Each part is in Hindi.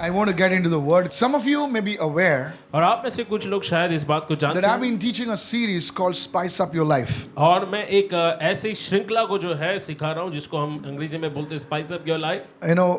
I want to get into the word. Some of you may be aware और आप में से कुछ लोग शायद इस बात को जानते that I've हैं been teaching a series called Spice Up Your Life. और मैं एक ऐसी श्रृंखला को जो है सिखा रहा हूँ जिसको हम अंग्रेजी में बोलते हैं spice up your life. You know,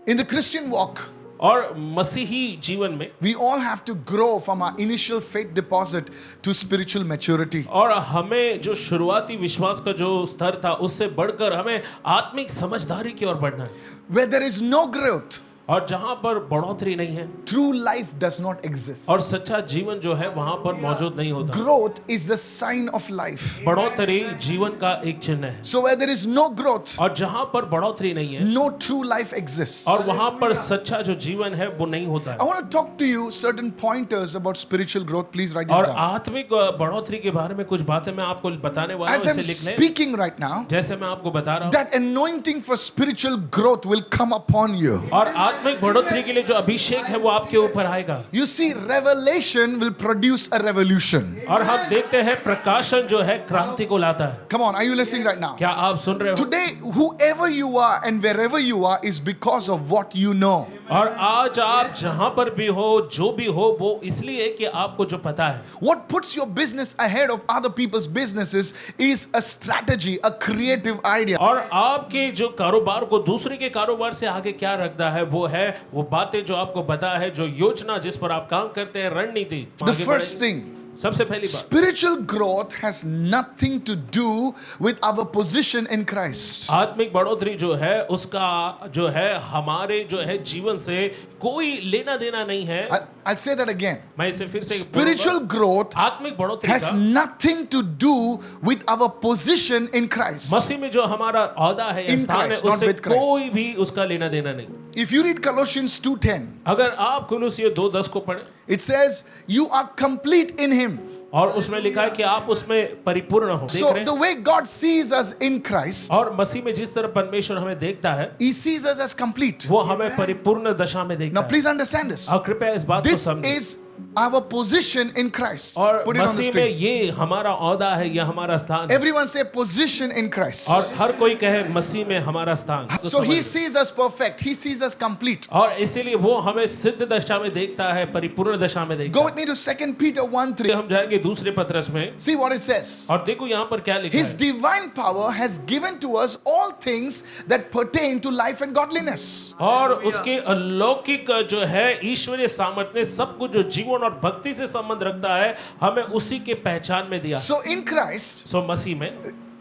in the Christian walk, और मसीही जीवन में we all have to grow from our initial faith deposit to spiritual maturity. और हमें जो शुरुआती विश्वास का जो स्तर था उससे बढ़कर हमें आत्मिक समझदारी की ओर बढ़ना है। Where there is no growth, और जहाँ पर बढ़ोतरी नहीं है true life does not exist. और सच्चा जीवन जो है वहाँ पर मौजूद नहीं होता। Growth is the sign of life. बढ़ोतरी जीवन का एक चिन्ह है। So where there is no growth, और जहाँ पर बढ़ोतरी नहीं है no true life exists. और वहाँ पर सच्चा जो जीवन है वो नहीं होता I है। want to talk to you certain pointers about spiritual growth. Please write this और down. आत्मिक बढ़ोतरी के बारे में कुछ बातें मैं आपको बताने वाला As हूँ, I'm इसे लिख लें। speaking right now, जैसे मैं आपको बता रहा हूँ that anointing for spiritual growth will come upon you. और आत्मिक बढ़ोतरी के लिए जो अभिषेक है वो आपके ऊपर आएगा। You see, revelation will produce a revolution. और हम देखते हैं प्रकाशन जो है क्रांति को लाता है। Come on, are you listening right now? क्या आप सुन रहे हो? Today, whoever you are and wherever you are is because of what you know. और आज आप जहां पर भी हो जो भी हो वो इसलिए कि आपको जो पता है। What puts your business ahead of other people's businesses is a strategy, a creative idea. और आपके जो कारोबार को दूसरे के कारोबार से आगे क्या रखता है वो है वो बातें जो आपको पता है, जो योजना जिस पर आप काम करते हैं, रणनीति। The first thing, सबसे पहली बात, spiritual growth has nothing to do with our position in Christ. आत्मिक बढ़ोतरी जो है उसका जो है हमारे जो है जीवन से कोई लेना देना नहीं है। I'll say that again. मैं इसे फिर से Spiritual growth आत्मिक बढ़ोतरी has का nothing to do with our position in Christ. मसीह में जो हमारा औदा है या In स्थान है Christ, not उससे with Christ. कोई भी उसका लेना देना नहीं। If you read Colossians 2:10, अगर आप कुलुस्सियों 2:10 को पढ़ें it says, you are complete in Him. और उसमें लिखा है कि आप उसमें परिपूर्ण हो। देख So रहे the हैं? way God sees us in Christ, और मसीह में जिस तरह परमेश्वर हमें देखता है He sees us as complete. वो हमें परिपूर्ण दशा में देखता Now है। please understand this. और कृपया इस बात को This समझें। is our position in Christ. और Put it on the मसीह में screen. ये हमारा औदा है, ये हमारा स्थान है। Everyone say position in Christ. और हर कोई कहे मसीह में हमारा स्थान। So He sees us perfect. He sees us complete. और इसीलिए वो हमें सिद्ध दशा में देखता है, परिपूर्ण दशा में देखता Go है। with me to 2 Peter 1:3. हम जाएंगे दूसरे पत्रस में। See what it says. और देखो यहाँ पर क्या लिखा His है। divine power has given to us all things that pertain to life and godliness. और उसके अलौकिक जो है ईश्वरीय सामर्थ ने सब कुछ जो जीवन और भक्ति से संबंध रखता है हमें उसी के पहचान में दिया। So in Christ, सो मसीह में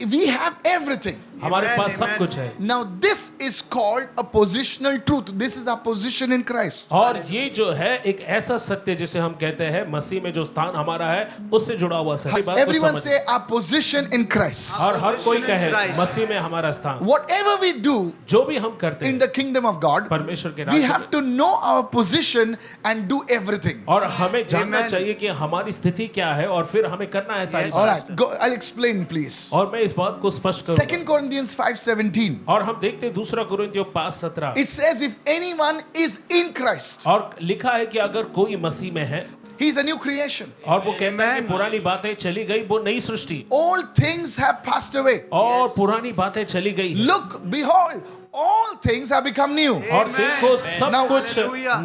we have everything. हमारे पास सब कुछ है। Now this is called a positional truth. This is our position in Christ. और ये जो है एक ऐसा सत्य जिसे हम कहते हैं मसीह में जो स्थान हमारा है उससे जुड़ा हुआ सत्य। बात को Everyone समझ। say our position in Christ. और हर कोई कहे मसीह में हमारा स्थान। Whatever we do जो भी हम करते in हैं the kingdom of God, परमेश्वर के we राज्य में, have to know our position and do everything. और हमें जानना चाहिए कि हमारी स्थिति क्या है और फिर हमें करना है सारी All बात। right, go, I'll explain please. और मैं इस बात को स्पष्ट करूंगा। 2 Corinthians 5:17. और हम देखते हैं दूसरा कुरिन्थियों 5:17। It says if anyone is in Christ, और लिखा है कि अगर कोई मसीह में है he is a new creation. और वो कहता है कि पुरानी बातें चली गई, वो नई सृष्टि All things have passed away. और पुरानी बातें चली गई हैं। Look, behold, all things have become new. और देखो सब Now- कुछ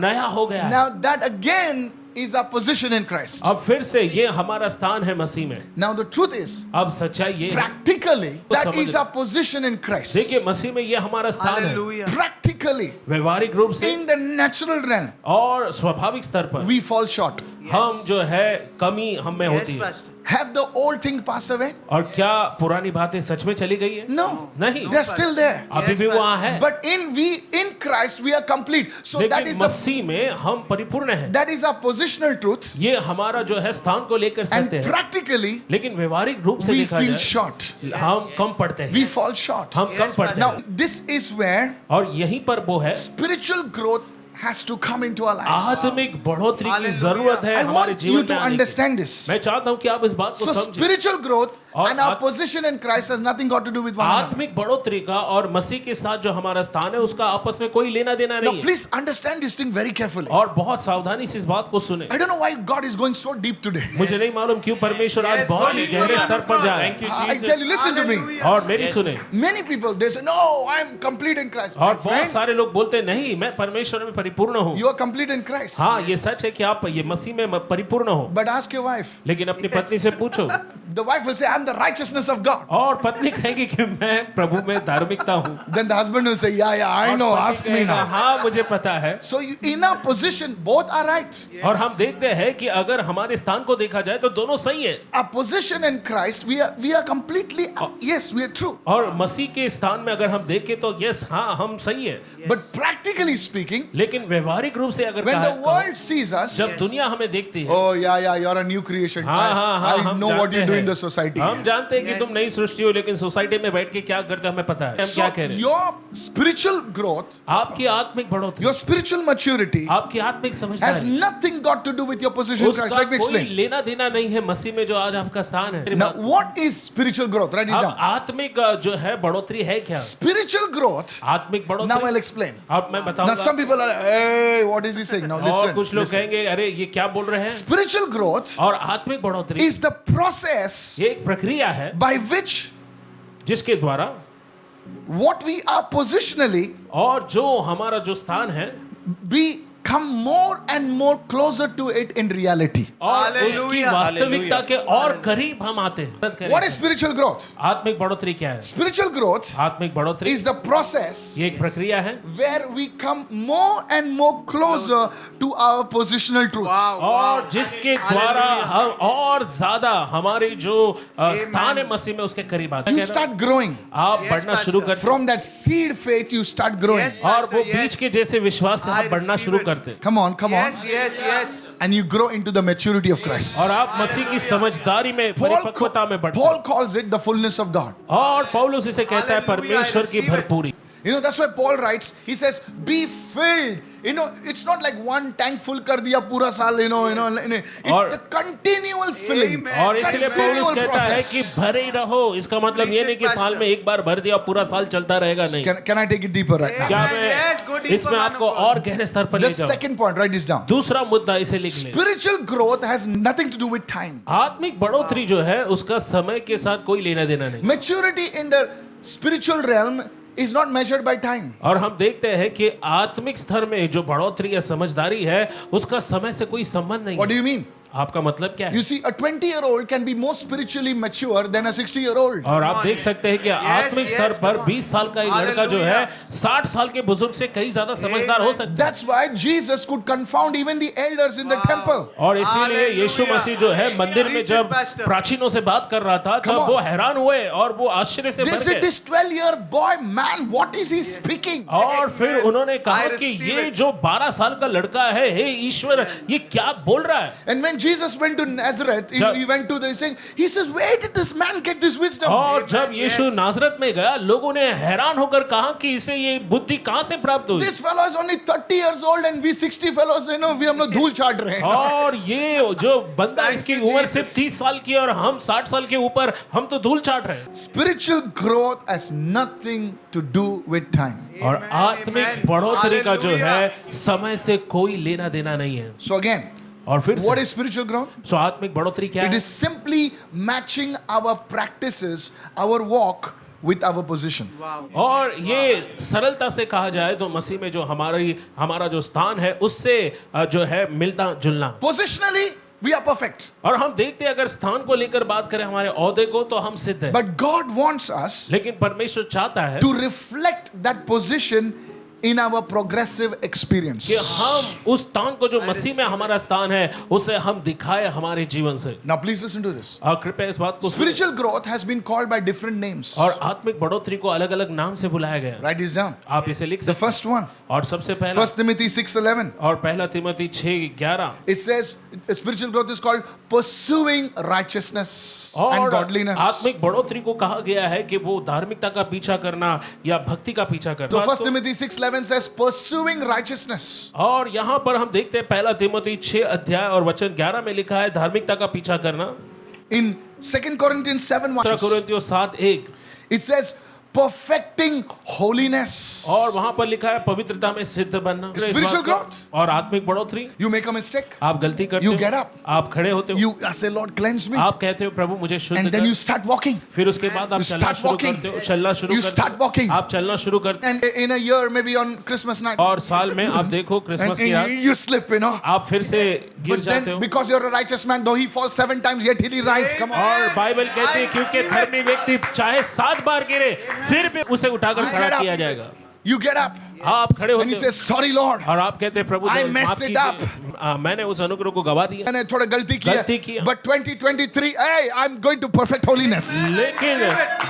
नया हो गया है। Now that again is our position in Christ. अब फिर से ये हमारा स्थान है मसीह में। Now the truth is, अब सच्चाई ये है, practically, that समझ is our position in Christ. देखिए मसीह में ये हमारा स्थान है। Practically, व्यवहारिक रूप से in the natural realm, और स्वाभाविक स्तर पर we fall short. हम जो है कमी हम में होती है। Have the old thing passed away? और क्या पुरानी बातें सच में चली गई है? No, नहीं, they're still there. अभी भी वहाँ है। But in Christ we are complete. So that लेकिन is a, मसीह में हम परिपूर्ण हैं। that is our positional truth. ये हमारा जो है स्थान को लेकर And सत्य है। practically लेकिन व्यवहारिक रूप से we देखा feel जाए short. हम कम पढ़ते We हैं, fall short. हम कम पढ़ते Now हैं। this is where और यहीं पर वो है spiritual growth has to come into our lives. आत्मिक बढ़ोतरी की जरूरत है I हमारे want you जीवन to में आने की। understand this. मैं चाहता हूँ कि आप इस बात को So समझें। spiritual growth और And our position in Christ has nothing got to do with one another. आत्मिक बढ़ोतरी का और मसीह के साथ जो हमारा स्थान है उसका आपस में कोई लेना देना Now नहीं है। please understand this thing very carefully. और बहुत सावधानी से इस बात को सुने। I don't know why God is going so deep today. मुझे नहीं मालूम क्यों परमेश्वर आज बहुत ही गहरे स्तर पर जा रहा है। I tell you, listen to me. और मेरी सुने, Many people they say, no, I'm complete in Christ. My और बहुत friend, सारे लोग बोलते नहीं मैं परमेश्वर में परिपूर्ण हूँ। you are complete in Christ. हाँ ये सच है कि आप ये मसीह में परिपूर्ण हो, But ask your wife. लेकिन अपनी पत्नी से पूछो The wife will say, I'm the righteousness of God. और पत्नी कहेगी कि मैं प्रभु में धार्मिकता हूँ। Then the husband will say, yeah, I know, और पति ask me कहेगा, now. हाँ मुझे पता है। So in our position, both are right. और हम देखते हैं कि अगर हमारे स्थान को देखा जाए तो दोनों सही है। Our position in Christ, we are completely, yes, we are true. और मसीह के स्थान में अगर हम देखें तो यस हाँ हम सही है। But practically speaking, लेकिन व्यवहारिक रूप से अगर when the कहा- world sees us, जब दुनिया हमें देखती है, oh yeah, you're a new creation. हाँ हाँ हाँ I हम know what जानते you do हैं। in the society. हम जानते हैं कि तुम नई सृष्टि हो, लेकिन सोसाइटी में बैठ के क्या करते हैं हमें पता है। हम So क्या कह रहे हैं? your spiritual growth, आपकी आत्मिक बढ़ोतरी, your spiritual maturity आपकी आत्मिक has समझदारी, nothing got to do with your position in Christ. उसका Let me कोई explain. लेना देना नहीं है मसीह में जो आज आपका स्थान है। Now, what is spiritual growth? Write this अब down. आत्मिक जो है बढ़ोतरी है क्या? Spiritual growth. आत्मिक Now बढ़ोतरी I'll explain. अब मैं Now बताऊंगा। some people are, hey, what is he saying? Now और listen. कुछ लोग listen. कहेंगे अरे ये क्या बोल रहे हैं? Spiritual growth और आत्मिक बढ़ोतरी is the process ये एक प्रक्रिया है by which जिसके द्वारा what we are positionally, और जो हमारा जो स्थान है we come more and more closer to it in reality. और उसकी Hallelujah. वास्तविकता के और करीब हम आते हैं। What is spiritual growth? आत्मिक बढ़ोतरी क्या है? Spiritual growth आत्मिक बढ़ोतरी is the process ये एक प्रक्रिया है where we come more and more closer to our positional truth. और जिसके द्वारा हम और ज्यादा हमारे जो स्थान है मसीह में उसके करीब आते You हैं। start growing. आप Yes, बढ़ना Pastor. शुरू करते हैं From that seed faith, you start growing. Yes. और वो Pastor, बीज yes. के जैसे विश्वास से I हम बढ़ना receive शुरू it. करते हैं Come on, come on. Yes, yes, yes. And you grow into the maturity of Christ. और आप मसीह की समझदारी में परिपक्वता में बढ़ते हैं। Paul calls it the fullness of God. और पौलुस इसे कहता है Hallelujah, परमेश्वर I की receive it. भरपूरी। You know, that's why Paul writes, he says, be filled. You know, it's not like one tank full kar diya pura saal, और- it's the continual filling. Amen. और इसलिए पौलुस Continual कहता है process. कि भरे रहो। इसका मतलब ये नहीं कि साल में एक बार भर दिया पूरा साल चलता रहेगा नहीं। Can I take it deeper right now? क्या Amen. Yes, go मैं deeper, इसमें man आपको of God. और गहरे स्तर पर ले The जाऊं? second point, write this down. दूसरा मुद्दा इसे लिख लें। Spiritual growth has nothing to do with time. आत्मिक बढ़ोतरी जो है उसका समय के साथ कोई लेना देना नहीं। Maturity in the spiritual realm is not measured by time. और हम देखते हैं कि आत्मिक स्तर में जो बढ़ोतरी या समझदारी है उसका समय से कोई संबंध नहीं What do है। you mean? आपका मतलब क्या है? You see, a 20-year-old can be more spiritually mature than a 60-year-old. और आप देख सकते हैं कि आत्मिक स्तर yes, पर come on. 20 साल का एक लड़का जो है Hallelujah. 60 साल के बुजुर्ग से कई ज्यादा समझदार हो सकता है। That's why Jesus could confound even the elders in the temple. और इसीलिए यीशु Hallelujah. मसीह जो है मंदिर में Preach it, जब Pastor. प्राचीनों से बात कर रहा था Come तब on. वो हैरान हुए और वो आश्चर्य से They भर said, गए। this 12-year boy, man, what is he speaking? और फिर उन्होंने कहा I कि receive ये it. जो 12 साल का लड़का है हे ईश्वर ये क्या बोल रहा है? And when Jesus went to Nazareth, जब- he went to the saying, he says, where did this man get this wisdom? और जब यीशु yes. नाजरत में गया लोगों ने हैरान होकर कहा कि इसे ये बुद्धि कहां से प्राप्त हुई? This fellow is only 30 years old and we 60 fellows, we हम लोग धूल चाट रहे हैं. और ये जो बंदा Thank इसकी you, उम्र Jesus. सिर्फ 30 साल की और हम 60 साल के ऊपर हम तो धूल चाट रहे हैं। Spiritual growth has nothing to do with time. और Amen, आत्मिक amen. बढ़ोतरी का जो Hallelujah. है समय से कोई लेना देना नहीं है। So again, और फिर what से is spiritual growth? सो आत्मिक बढ़ोतरी क्या It है? is simply matching our practices, our walk with our position. Wow. और ये सरलता से कहा जाए तो मसीह में जो हमारा जो स्थान है उससे जो है मिलता जुलना। Positionally, we are perfect. और हम देखते हैं अगर स्थान को लेकर बात करें हमारे ओहदे को तो हम सिद्ध हैं। But God wants us लेकिन परमेश्वर चाहता है to reflect that position in our progressive experience. कि हम उस स्थान को जो मसीह में हमारा स्थान है उसे हम दिखाए हमारे जीवन से। Now please listen to this. और कृपया इस बात को सुनें। Spiritual growth has been called by different names. और आत्मिक बढ़ोतरी को अलग अलग नाम से बुलाया गया। Write this down. आप इसे लिख The सकते first one, हैं। और सबसे पहला 1 Timothy 6:11. और पहला Timothy 6:11 It says spiritual growth is called pursuing righteousness and और godliness. आत्मिक बढ़ोतरी को कहा गया है कि वो धार्मिकता का पीछा करना या भक्ति का पीछा So करना। 1 Timothy 6:11 says pursuing righteousness. और यहाँ पर हम देखते हैं पहला तिमोथी 6 अध्याय और वचन 11 में लिखा है धार्मिकता का पीछा करना। In 2 Corinthians 7, दूसरा कुरिन्थियों 7:1 it says, perfecting holiness. और वहां पर लिखा है पवित्रता में सिद्ध बनना, Spiritual growth. और आत्मिक बढ़ोतरी। You make a mistake, आप गलती करते You हो, get up. आप खड़े होते हो, you say, Lord, cleanse me. आप कहते हो प्रभु मुझे शुद्ध And then कर, you start walking. फिर उसके बाद आप You चलना start शुरू walking. करते हो, चलना शुरू You करते start हो, walking. आप चलना शुरू करते And in a year, maybe on Christmas night, हो, और साल में आप देखो क्रिसमस and की रात you slip, आप फिर से गिर But जाते then, हो। because you're a righteous man, though he falls 7 times, yet he'll rise. Come on. और बाइबल कहती है क्योंकि धर्मी व्यक्ति चाहे 7 बार गिरे फिर भी उसे उठाकर खड़ा get up. किया जाएगा। You get up. आप खड़े And होते you हो say, sorry, Lord. और आप कहते हैं प्रभु I माफ messed it up. कीजिए, मैंने उस अनुग्रह को गवा दिया। मैंने थोड़ा गलती गलती किया. किया। But 2023, hey, I'm going to perfect holiness. लेकिन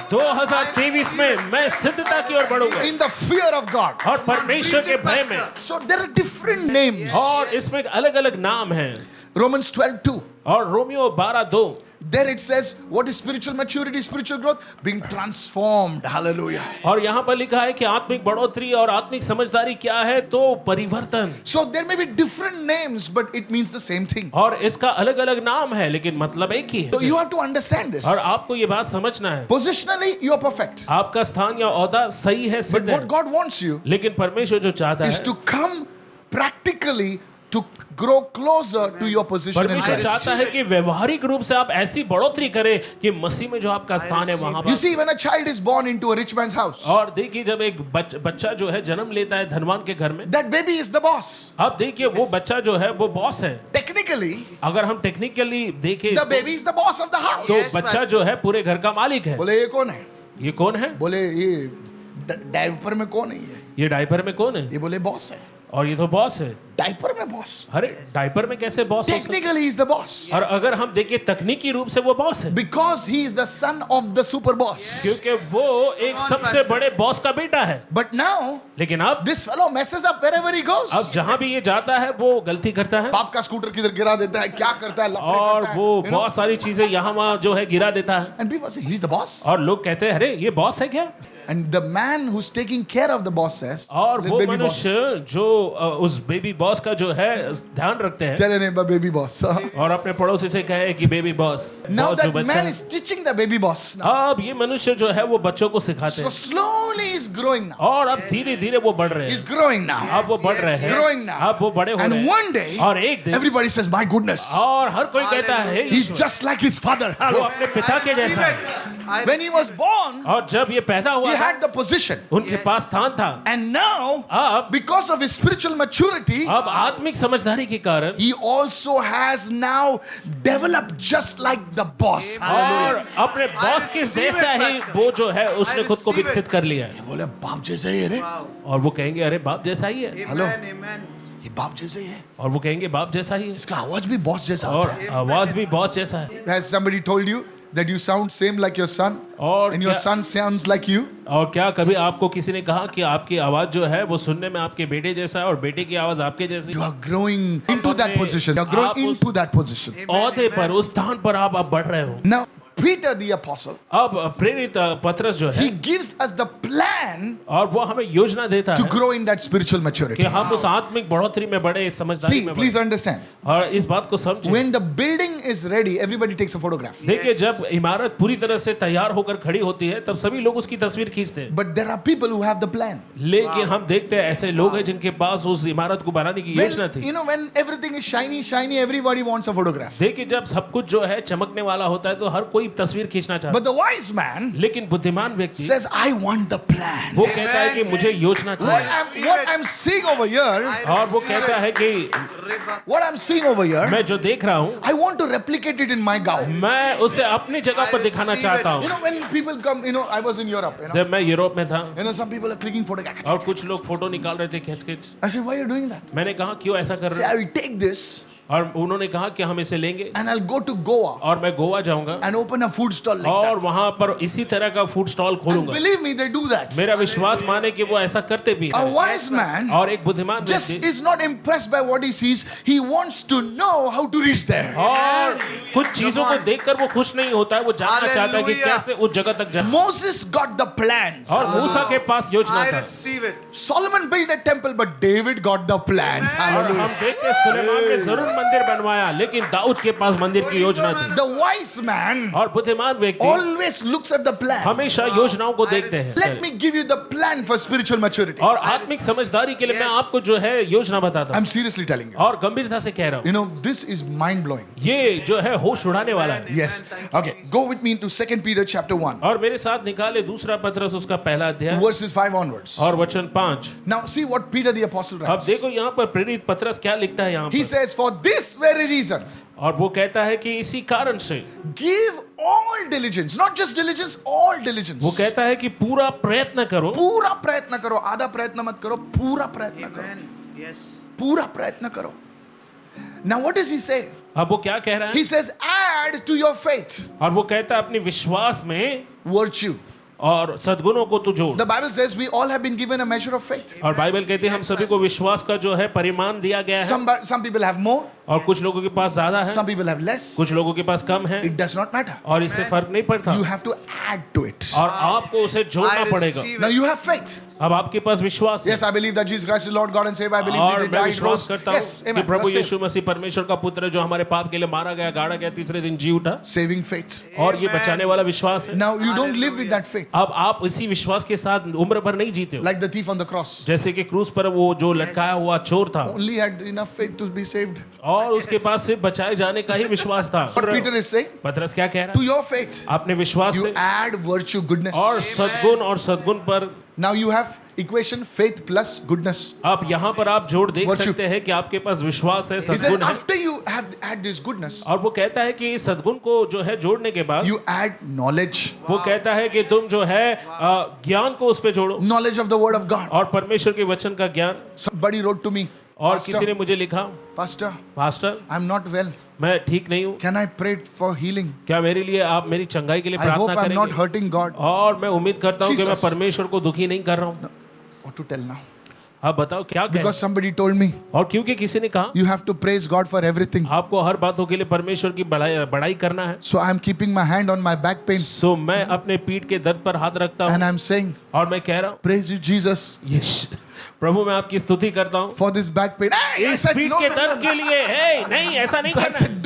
2023 में मैं सिद्धता की ओर बढ़ूंगा In the fear of God. और परमेश्वर के भय में। So there are different names. और इसमें अलग अलग नाम हैं। Romans 12:2. और Romeo 12:2 There it says, what is spiritual maturity, spiritual growth? Being transformed. Hallelujah. और यहाँ पर लिखा है कि आत्मिक बढ़ोतरी और आत्मिक समझदारी क्या है, तो परिवर्तन। So there may be different names, but it means the same thing. और इसका अलग अलग नाम है लेकिन मतलब एक ही So है। you have to understand this. और आपको ये बात समझना है, Positionally, you are perfect. आपका स्थान या ओहदा सही है, But सिद्ध है, what God wants you लेकिन परमेश्वर जो चाहता is है, to come practically to grow closer to your position in परमेश्वर Christ. चाहता है कि व्यवहारिक रूप से आप ऐसी बढ़ोतरी करें कि मसीह में जो आपका स्थान है वहां You पर। see, when a child is born into a rich man's house, और देखिए जब एक बच्चा जो है जन्म लेता है धनवान के घर में, that baby is the boss. अब देखिए वो बच्चा जो है वो बॉस है। Technically, अगर हम टेक्निकली देखें the baby is the boss of the house. तो बच्चा जो है पूरे घर का मालिक है। बोले ये कौन है? ये कौन है? बोले ये डायपर में कौन है ये? ये डायपर में कौन है? ये बोले बॉस है. और ये तो बॉस है। डायपर में बॉस. अरे डायपर में कैसे बॉस हो सकता है? Technically, he is the boss. और अगर हम देखें तकनीकी रूप से वो बॉस है, Because he is the son of the super boss. क्योंकि वो एक सबसे बड़े बॉस का बेटा है। But now, लेकिन अब this fellow messes up wherever he goes. अब जहां भी ये जाता है वो गलती करता है बाप का स्कूटर किधर गिरा देता है, क्या करता है, लफड़े और करता है, वो you know. बहुत सारी चीजें यहाँ वहाँ जो है गिरा देता है। And people say, he's the boss. और लोग कहते हैं अरे ये बॉस है क्या? And the man who's taking care of the boss says, और "Little वो baby boss." मनुष्य जो उस बेबी बॉस का जो है ध्यान रखते हैं Tell your neighbor, baby boss. और अपने पड़ोसी से कहे कि बेबी बॉस। Now बॉस जो that बच्चा man है। is teaching the baby boss now. अब ये मनुष्य जो है वो बच्चों को सिखाते So हैं slowly he's growing now. और अब धीरे धीरे वो बढ़ रहे He's हैं। growing now. अब वो बढ़ रहे हैं, Growing now. अब वो बड़े हो रहे And हैं। one day, और एक दिन everybody says, my goodness, और हर कोई कहता है he's just like his father. वो अपने पिता के जैसा है। When he was born, और जब ये पैदा he हुआ था, had the position. उनके पास स्थान था। And now, अब because of his spiritual maturity, अब आत्मिक समझदारी के कारण he also has now developed just like the boss. और अपने बॉस के जैसा ही वो जो है उसने खुद को विकसित कर लिया है। बोले बाप जैसे ही है रे. और वो कहेंगे अरे बाप जैसा ही है। हेलो, ये बाप जैसे ही है. और वो कहेंगे बाप जैसा ही है। इसका आवाज भी बॉस जैसा और आता है. आवाज भी बहुत जैसा है। Has somebody told you that you sound same like your son और and your क्या- son sounds like you? और क्या कभी आपको किसी ने कहा कि आपकी आवाज जो है वो सुनने में आपके बेटे जैसा है और बेटे की आवाज आपके जैसी? You are growing into that position. You are growing आप उस- into that position. औहदे पर उस स्थान पर आप बढ़ रहे हो। Now, Peter the apostle, अब प्रेरित पत्रस जो है he gives us the plan और वो हमें योजना देता to है grow in that spiritual कि maturity. हम उस आत्मिक बढ़ोतरी में बढ़े, समझदारी See, में please बढ़े। understand. और इस बात को समझें। When the building is ready, everybody takes a photograph. देखिए जब इमारत पूरी तरह से तैयार होकर खड़ी होती है तब सभी लोग उसकी तस्वीर खींचते हैं। But there are people who have the plan. लेकिन हम देखते हैं ऐसे लोग हैं जिनके पास उस इमारत को बनाने की योजना When, थी। you know, when everything is shiny, everybody wants a photograph. देखिए जब सब कुछ जो है चमकने वाला होता है तो हर कोई तस्वीर खींचना चाहता But the wise man है। लेकिन बुद्धिमान व्यक्ति says, I want the plan. वो कहता है कि मुझे योजना चाहिए। What I'm seeing over here, और वो कहता है कि what I'm seeing over here, मैं जो देख रहा हूँ I want to replicate it in my gaon. मैं उसे अपनी जगह पर दिखाना चाहता You हूँ। know, when people come, I was in Europe, जब मैं यूरोप में था some people are clicking photographs. और कुछ लोग फोटो निकाल रहे थे खींच खींच। I said, why are you doing that? मैंने कहा क्यों ऐसा कर Say, रहे I हो? will take this और उन्होंने कहा कि हम इसे लेंगे and I'll go to Goa और मैं गोवा जाऊंगा and open a food stall like और that. वहां पर इसी तरह का फूड स्टॉल And खोलूंगा। believe me, they do that. मेरा विश्वास माने कि वो ऐसा करते भी A हैं। wise man और एक बुद्धिमान just व्यक्ति is not impressed by what he sees. He wants to know how to reach there. और कुछ चीजों को देखकर वो खुश नहीं होता है, वो जानना चाहता है कि Hallelujah. कैसे उस जगह तक जाए। Moses got the plans. और मूसा के पास योजना I था receive it. Solomon built a temple, but David got the plans. और Hallelujah. हम देखते हैं सुलेमान ने जरूर मंदिर बनवाया, लेकिन दाऊद के पास मंदिर की योजना थी। The wise man और बुद्धिमान व्यक्ति always looks at the plan. हमेशा योजनाओं को देखते हैं। Let me give you the plan for spiritual maturity. और आत्मिक समझदारी के लिए मैं आपको जो है योजना बताता I'm हूँ, seriously telling you. और गंभीरता से कह रहा हूँ। You know, this is mind blowing. ये जो है होश उड़ाने वाला है। Yes. Okay, go with me into 2 Peter chapter 1, और मेरे साथ निकाले दूसरा पत्रस उसका पहला अध्याय verses 5 onwards. और वचन 5। Now see what Peter the apostle अब writes. देखो यहाँ पर प्रेरित पत्रस क्या लिखता है यहाँ He पर, says, for this very reason, और वो कहता है कि इसी कारण से give all diligence, not just diligence, all diligence. वो कहता है कि पूरा प्रयत्न करो। पूरा प्रयत्न करो, आधा प्रयत्न मत करो, पूरा प्रयत्न करो, Amen. Yes. पूरा प्रयत्न करो. Now what does he say? अब वो क्या कह रहा है? He says, add to your faith और वो कहता है अपने विश्वास में virtue. और सद्गुणों को तू जोड़। The Bible says we all have been given a measure of faith. और बाइबल कहती है हम सभी को विश्वास का जो है परिमाण दिया गया है, Some people have more, और कुछ लोगों के पास ज्यादा है, some people have less. कुछ लोगों के पास कम है, It does not matter. और इससे फर्क नहीं पड़ता। You have to add to it. और आपको उसे जोड़ना I पड़ेगा। receive Now it. you have faith. अब आपके पास विश्वास है। Yes, I believe that Jesus Christ is Lord God and Savior. I believe और that He मैं died, विश्वास rose. करता Yes, हूँ कि amen. प्रभु That's यीशु मसीह परमेश्वर का पुत्र है, जो हमारे पाप के लिए मारा गया, गाड़ा गया, तीसरे दिन जी उठा, saving faith. और ये बचाने वाला विश्वास है। Now you don't live with that faith अब आप इसी विश्वास के साथ उम्र भर नहीं जीते हो। like the thief on the cross. जैसे कि क्रूस पर वो जो लटकाया हुआ चोर था, Only had enough faith to be saved. और उसके पास सिर्फ बचाए जाने का ही विश्वास था। What Peter is saying, पतरस क्या कह रहा to है? your faith, अपने विश्वास you से add virtue, goodness. और सद्गुण पर। Now you have equation faith plus goodness. अब यहाँ पर आप जोड़ देख Virtue. सकते हैं कि आपके पास विश्वास है, He says सद्गुण है, after you have add this goodness, और वो कहता है कि इस सद्गुण को जो है जोड़ने के बाद you add knowledge. वो कहता है कि तुम जो है ज्ञान को उस पे जोड़ो, Knowledge of the word of God. और परमेश्वर के वचन का ज्ञान। Somebody wrote to me, और Pastor, किसी ने मुझे लिखा, Pastor, pastor I'm not well. मैं ठीक नहीं हूँ, Can I pray for healing? क्या मेरे लिए आप मेरी चंगाई के लिए I hope प्रार्थना I'm not करेंगे? hurting God. और मैं उम्मीद करता हूँ कि मैं Jesus. परमेश्वर को दुखी नहीं कर रहा हूँ। What to tell now? आप बताओ क्या कहें? Because somebody told me, और क्योंकि किसी ने कहा you have to praise God for everything. आपको हर बातों के लिए परमेश्वर की बड़ाई करना है, So I'm keeping my hand on my back pain सो मैं अपने पीठ के दर्द पर हाथ रखता and हूँ, I'm saying, और मैं कह रहा हूँ, praise you, Jesus, यस प्रभु मैं आपकी स्तुति करता हूँ for this back pain. Hey, I इस said, पीठ no, के no, दर्द no, के लिए। हे नहीं, ऐसा नहीं no. I करना है, said,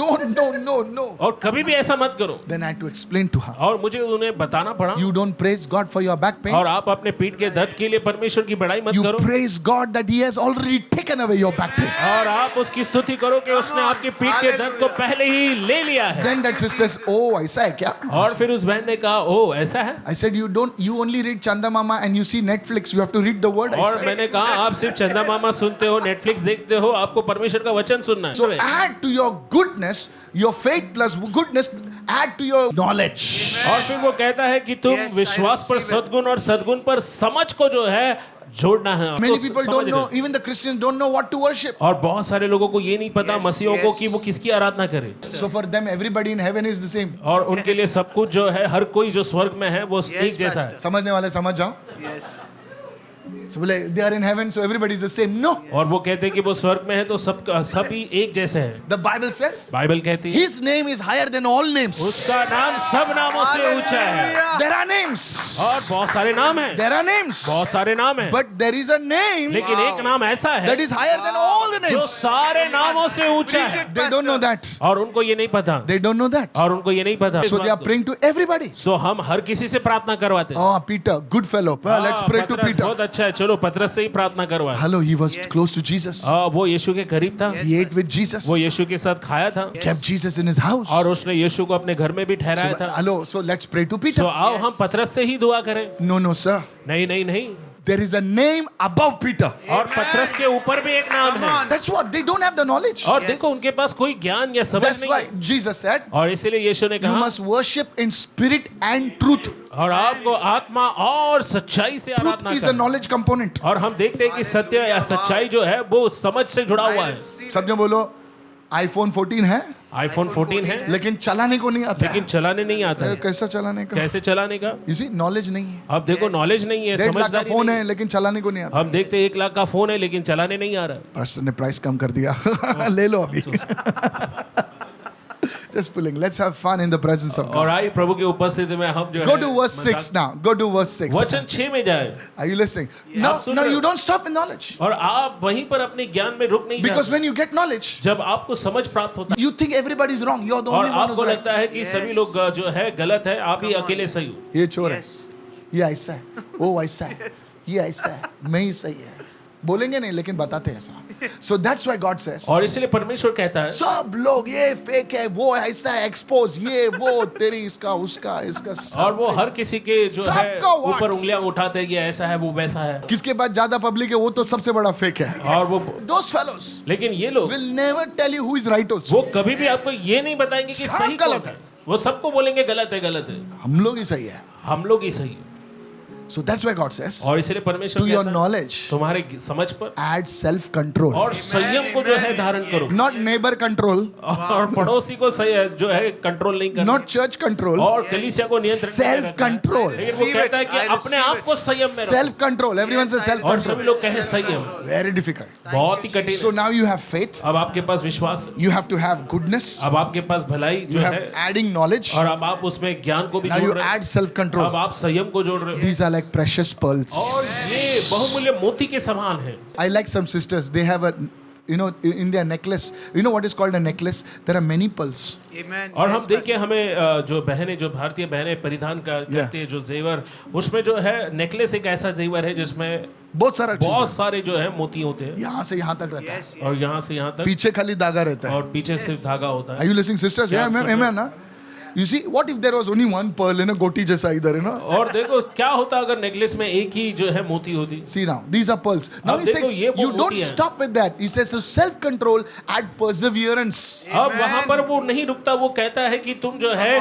don't, no. और कभी भी ऐसा मत करो। Then I had to explain to her, और मुझे उन्हें बताना पड़ा, you don't praise God for your back pain. और आप अपने पीठ के दर्द के लिए परमेश्वर की बड़ाई मत You करो, praise God that He has already taken away your back pain. और आप उसकी स्तुति करो कि उसने आपकी पीठ के दर्द को पहले ही ले लिया है। Then that sister says, oh, ऐसा है क्या? और फिर उस बहन ने कहा, ओ ऐसा है। I said, you only read Chanda Mama and you see Netflix. You have to read the word. I और said. मैंने कहा आप सिर्फ चंदा मामा सुनते हो, नेटफ्लिक्स देखते हो, आपको परमेश्वर का वचन सुनना So है। add to your goodness, your faith plus goodness, add to your knowledge. और फिर वो कहता है कि तुम Yes, I विश्वास पर receive it. सद्गुण और सद्गुण पर समझ को जो है जोड़ना है। आपको Many people don't समझ know, रहे। even the Christians don't know what to worship. और बहुत सारे लोगों को ये नहीं पता Yes, मसीहों को yes. कि वो किसकी आराधना करें, So for them, everybody in heaven is the same. और उनके लिए सब कुछ जो है, हर कोई जो स्वर्ग में है वो Yes, एक जैसा है। Pastor. समझने वाले समझ जाओ. Yes. So बोले, they are in heaven, so everybody is the same. No. और वो कहते हैं कि वो स्वर्ग में है तो सभी एक जैसे हैं। The Bible says, बाइबल कहती है His name is higher than all names. उसका नाम सब नामों से ऊंचा है। Hallelujah. There are names. और बहुत सारे नाम हैं, There are names. बहुत सारे नाम हैं, But there is a name लेकिन एक नाम ऐसा है that is higher than all the जो names. सारे नामों से ऊंचा Preach है, it, They don't know Pastor. that. और उनको ये नहीं पता, They don't know that. और उनको ये नहीं पता। So they are praying to everybody. सो हम हर किसी से प्रार्थना करवाते हैं। Oh, Peter, good fellow. Well, let's pray to पतरस Peter. बहुत अच्छा है, चलो पतरस से ही प्रार्थना करवाए। Hello, he was Yes. close to Jesus. वो यीशु के करीब था, He ate with Jesus. वो यीशु के साथ खाया था, Kept Jesus in his house. और उसने यीशु को अपने घर में भी ठहराया So, था। hello, so let's pray to तो Peter. आओ हम पतरस से ही दुआ करें। No, sir. नहीं, There is a name above Peter. और पतरस के ऊपर भी एक नाम Come है, on. That's what they don't have the knowledge. और Yes. देखो उनके पास कोई ज्ञान या समझ That's नहीं why है। Jesus said, और इसीलिए यीशु ने you कहा, must worship in spirit and truth. और आपको आत्मा और सच्चाई से Truth आराधना is a करना। knowledge component. और हम देखते हैं कि सत्य या सच्चाई जो है वो समझ से जुड़ा I हुआ है। receive it. सब जन बोलो, iPhone 14 है, आईफोन 14 है, लेकिन चलाने को नहीं आता लेकिन है. चलाने नहीं आता है। कैसा चलाने का? कैसे चलाने का? You see, knowledge नहीं है. अब देखो नॉलेज नहीं है, 1.5 लाख का समझदारी फोन नहीं है, लेकिन चलाने को नहीं आता. हम देखते 1 लाख का फोन है लेकिन चलाने नहीं आ रहा। पास्टर ने प्राइस कम कर दिया. ले लो अभी. Just pulling. Let's have fun in the presence of और God. आई प्रभु की उपस्थिति में हम जो Go है to verse 6 now. Go to verse 6. वचन 6 में जाए Are you listening? No, आप सुन no, रहे हो? you don't stop in knowledge. और आप वहीं पर अपने ज्ञान में रुक नहीं Because जाते when you get knowledge, जब आपको समझ प्राप्त होता है you think everybody is wrong. You're the और only one who's आपको right. लगता है कि सभी लोग जो है गलत है आप ही अकेले सही हो ये चोर है, ये ऐसा है, वो ऐसा है, ये ऐसा है, मैं ही सही है. बोलेंगे नहीं लेकिन बताते हैं ऐसा. So that's why God says. और इसलिए परमेश्वर कहता है सब लोग ये फेक है, वो ऐसा है, एक्सपोज, ये वो तेरी इसका उसका इसका सब और वो fake. हर किसी के जो है सबका what? ऊपर उंगलियां उठाते हैं ये ऐसा है वो वैसा है किसके पास ज्यादा पब्लिक है वो तो सबसे बड़ा फेक है. और वो Those fellows लेकिन ये लोग will never tell you who is right also. वो कभी भी आपको ये नहीं बताएंगे कि सब सही कौन गलत है है. वो सबको बोलेंगे गलत है गलत है हम लोग ही सही है. हम लोग ही सही है So that's why God says, और इसलिए परमेश्वर to your कहता है knowledge, तुम्हारे समझ पर add self-control. और संयम को जो है धारण करो Not neighbor control, और पड़ोसी को सही है जो है कंट्रोल नहीं करना not church control, और कलीसिया को नियंत्रण में रखना है। self-control. लेकिन वो कहता है कि अपने आप को संयम में रखो Self-control. Everyone says और self-control. सभी लोग कहे संयम Very difficult. बहुत ही कठिन So है now you have faith. अब आपके पास विश्वास है You have to have goodness. अब आपके पास भलाई You जो have है adding knowledge. और अब आप उसमें ज्ञान को भी Now जोड़ you रहे add हैं self-control. अब आप संयम को जोड़ रहे हो These are like precious pearls. और ये बहुमूल्य मोती के समान है I like some sisters. They have a, in their necklace. You know what is called a necklace? There are many pearls. Amen. और हम Yes, देखिए हमें जो बहनें जो भारतीय बहनें परिधान करती है जो जेवर उसमें जो है नेकलेस एक ऐसा जेवर है जिसमें बहुत सारा बहुत चीज सारे जो है मोती होते हैं यहाँ से यहाँ तक रहता है. Yes, yes. और यहाँ से यहाँ तक पीछे खाली धागा रहता है. और पीछे सिर्फ धागा होता Are है you listening, sisters? Yeah, Yeah, I'm amen, na? You see, what if there was only one pearl in a गोटी जैसा इधर है ना? और देखो क्या होता अगर नेकलेस में एक ही जो है मोती होती See now, these are pearls. Now अब he देखो, says, ये वो you don't मोती है. stop with that. He says, so self-control, add perseverance. अब वहां पर वो नहीं रुकता वो कहता है कि तुम जो है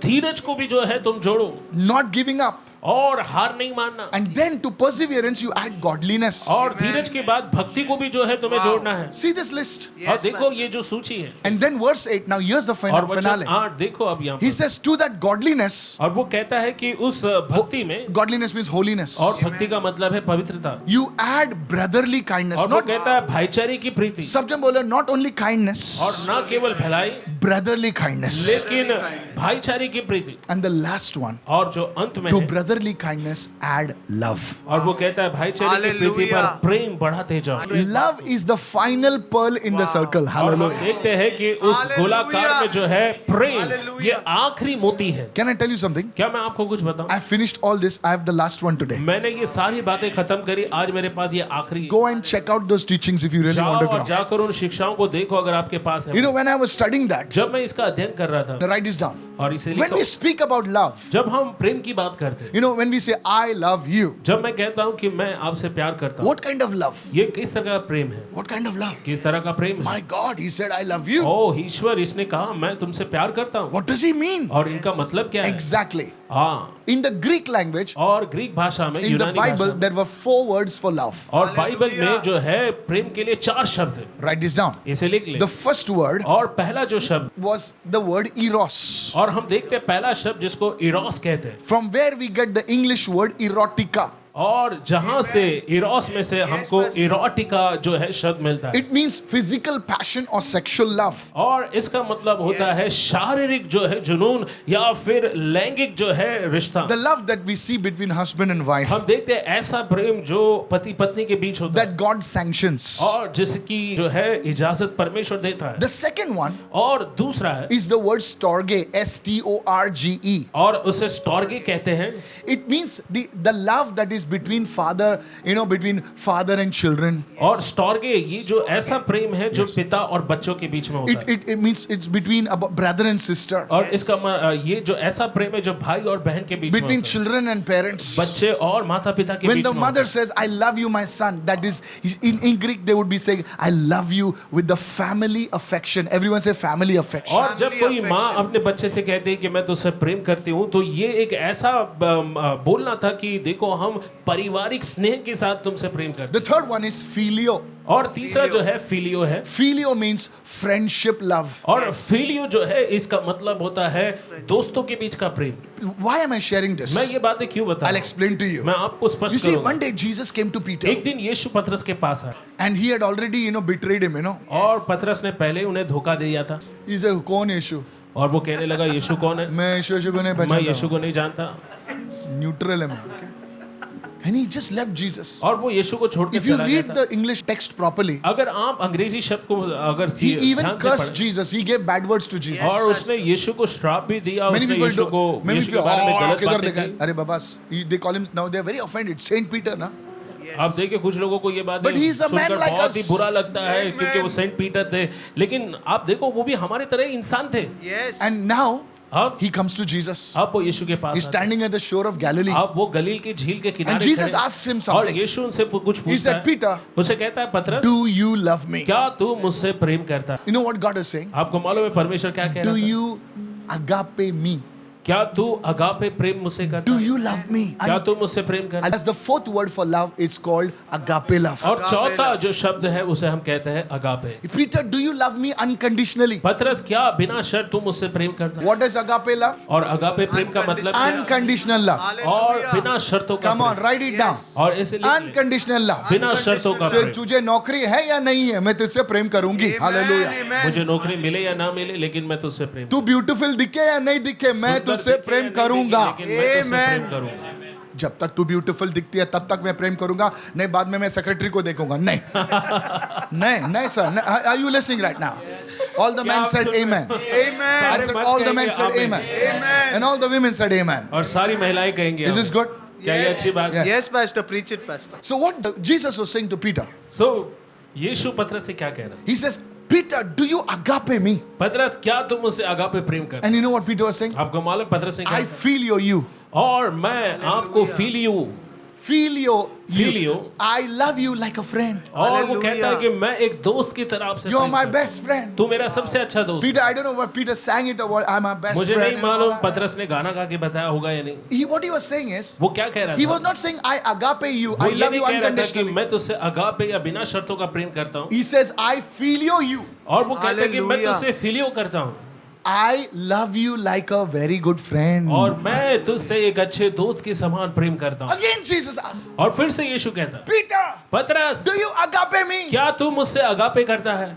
धीरज को भी जो है तुम जोड़ो Not giving up. और हार नहीं मानना And then to perseverance, you add godliness. और धीरज के बाद भक्ति को भी जो है तुम्हें जोड़ना है See this list. और Yes, देखो ये जो सूची है And then verse 8, now here's the और वचन finale. 8 देखो अब यहाँ He पर says, to that godliness, और वो कहता है कि उस भक्ति में godliness means holiness. और भक्ति का मतलब है पवित्रता You add brotherly kindness. और वो Not, कहता है भाईचारे की प्रीति सब जन बोले, not only kindness, और ना केवल भलाई brotherly kindness. लेकिन भाईचारे की प्रीति And the last one, और जो अंत में to है brotherly kindness, add love. और वो कहता है भाईचारे की प्रीति पर Hallelujah. प्रेम बढ़ाते जाओ Love is the final pearl in the circle. और हम Hallelujah. देखते हैं कि उस Hallelujah. गोलाकार में जो है प्रेम Hallelujah. ये आखिरी मोती है Can I tell you something? क्या मैं आपको कुछ बताऊं I finished all this. I have the last one today. मैंने ये सारी बातें खत्म करी आज मेरे पास ये आखिरी है Go and check out those teachings if you really जाओ want to और grow. जाकर उन शिक्षाओं को देखो अगर आपके पास You है know, when I was studying that, जब मैं इसका अध्ययन कर रहा था write this down. और इसे When we लिखो speak about love, जब हम प्रेम की बात करते हैं you know, when we say, I love you, जब मैं कहता हूँ कि मैं आपसे प्यार करता हूँ what kind of love? ये किस तरह का प्रेम है What kind of love? किस तरह का प्रेम है My God, he said, I love you. ओह ईश्वर इसने कहा मैं तुमसे प्यार करता हूँ What does he mean? और इनका मतलब क्या है Exactly. हाँ In the Greek language, और ग्रीक भाषा में in the यूनानी Bible, भाषा में there were 4 words for love. और बाइबल में Hallelujah. जो है प्रेम के लिए 4 शब्द है Write this down. इसे लिख ले The first word और पहला जो शब्द was the word eros, और हम देखते हैं पहला शब्द जिसको इरोस कहते हैं from where we get the English word erotica. और जहां से इरोस में से हमको इरोटिका जो है शब्द मिलता है It means physical passion or sexual love. और इसका मतलब होता है शारीरिक जो है जुनून या फिर लैंगिक जो है रिश्ता The love that we see between husband and wife, हम देखते हैं ऐसा प्रेम जो पति पत्नी के बीच होता है that God sanctions. और जिसकी जो है इजाजत परमेश्वर देता है The second one और दूसरा है is the word storge, S-T-O-R-G-E. और उसे स्टॉर्गे कहते हैं It means the love that is between father, between father and children. और स्टॉर्गे ये जो ऐसा प्रेम है जो पिता और बच्चों के बीच में होता है It means it's between a brother and sister, और इसका ये जो ऐसा प्रेम है जो भाई और बहन के बीच में between होता है children and parents. बच्चे और माता पिता के When बीच the में mother होता says, I love you, my son, that is, in Greek they would be saying, I love you with the family affection. Everyone say family है। affection. और जब कोई Family माँ affection. अपने बच्चे से कहती है कि मैं तुझसे प्रेम करती हूँ तो ये एक ऐसा बोलना था कि देखो हम पारिवारिक स्नेह के साथ तुमसे प्रेम करते The third one is filio. हैं। और तीसरा जो है फिलियो है Filio means friendship love. और फिलियो जो है इसका मतलब होता है दोस्तों के बीच का प्रेम। Why am I sharing this? मैं ये बातें क्यों बता I'll रहा हूं? explain to you. मैं आपको You स्पष्ट see, करूंगा। one day Jesus came to Peter एक दिन यीशु पतरस के पास आया and he had already, betrayed him, और पतरस ने पहले उन्हें धोखा दे दिया था He said, कौन यीशु? और वो कहने लगा यीशु कौन है? मैं यीशु को नहीं मैं पहचानता यीशु को नहीं जानता। न्यूट्रल है मैं okay? And he just left Jesus. और वो यीशु को छोड़ के If you चला गया read था। the English text properly, अगर आप अंग्रेजी शब्द को अगर he even ध्यान से cursed पढ़ें, Jesus. He gave bad words to Jesus. और उसने यीशु को श्राप भी दिया, Many उसने people यीशु को do. Many यीशु के people, बारे में oh, गलत किधर बातें लिखा है? की। अरे बाबा, they call him now. They are very offended. Saint Peter, ना? आप देखिए कुछ लोगों को ये बात But he is a man सुनकर like बहुत ही us. बुरा लगता है क्योंकि वो सेंट पीटर थे, लेकिन आप देखो वो भी हमारे तरह इंसान थे। Yes. And now अब he comes to Jesus. अब वो यीशु के He's पास आते हैं। standing at the shore of Galilee. अब वो गलील की झील के And किनारे Jesus खड़े हैं। asks him और something. यीशु उनसे कुछ He पूछता said, है। Peter, उसे कहता है पतरस, do you love me? क्या तू मुझसे प्रेम करता है? You know what God is saying? आपको मालूम है परमेश्वर क्या कह Do रहा था? you agape me? क्या तू अगापे प्रेम मुझसे करता Do है? you love me? क्या And तू मुझसे प्रेम करता है? that's the fourth word for love. It's called agape love. और अगापे चौथा लव। जो शब्द है उसे हम कहते हैं agape. Peter, do you love me unconditionally? पतरस, क्या बिना शर्त तू मुझसे प्रेम करता है? What is agape love? और अगापे प्रेम का मतलब क्या है? Unconditional love. और Hallelujah. बिना शर्तों का Come on, Prem. write it down. और ऐसे लिख ले, Unconditional love. बिना शर्तों का तो प्रेम। तुझे नौकरी है या नहीं है, मैं तुझसे प्रेम करूंगी। Amen, hallelujah. amen. मुझे नौकरी मिले या ना मिले, लेकिन मैं तुझसे प्रेम तू ब्यूटीफुल दिखे या नहीं दिखे, मैं सुंदर तुझसे दिखे प्रेम या नहीं करूंगा। दिखे, लेकिन मैं तुझसे Amen. प्रेम करूंगा। जब तक तू ब्यूटीफुल दिखती है तब तक मैं प्रेम करूंगा, नहीं बाद में मैं सेक्रेटरी को देखूंगा। नहीं नहीं नहीं sir, are you listening right now? All the क्या men आप said सुन रहे हैं? amen. Amen. I said all the men said Amen. amen. Amen. And all the women said amen. और सारी महिलाएं कहेंगी Is this आमीन। good? क्या ये अच्छी बात है? Yes. Yes, Pastor. Preach it, Pastor. So what Jesus was saying to Peter, सो यीशु पतरस से क्या कह रहा है? he says, Peter, do you agape me? पतरस, क्या तुम मुझसे अगापे प्रेम कर? And you know what Peter was saying? आपको मालूम पतरस ने क्या I कहा? feel you. और मैं आपको feel you Feel you. I love you like a friend. और वो Hallelujah. कहता है कि मैं एक दोस्त की तरह आपसे You're प्रेम my करता हूं। best friend. तू मेरा सबसे अच्छा दोस्त Peter, I don't know what Peter sang it or what. I'm my best मुझे friend. नहीं मालूम पतरस ने गाना गा के बताया होगा या नहीं। What he was saying is, वो क्या कह रहा he था? was not saying I agape you. वो I ये love नहीं you कह रहा था कि unconditionally. मैं तुझसे अगापे या बिना शर्तों का प्रेम करता हूँ। He says I feel you. और वो कहता है कि मैं Hallelujah. तुझसे फीलियो करता हूँ I love you like a very good friend. और मैं तुझसे एक अच्छे दोस्त के समान प्रेम करता हूँ। Again Jesus asked, और फिर से यीशु कहता है, Peter, पतरस, do you agape me? क्या तू मुझसे अगापे करता है?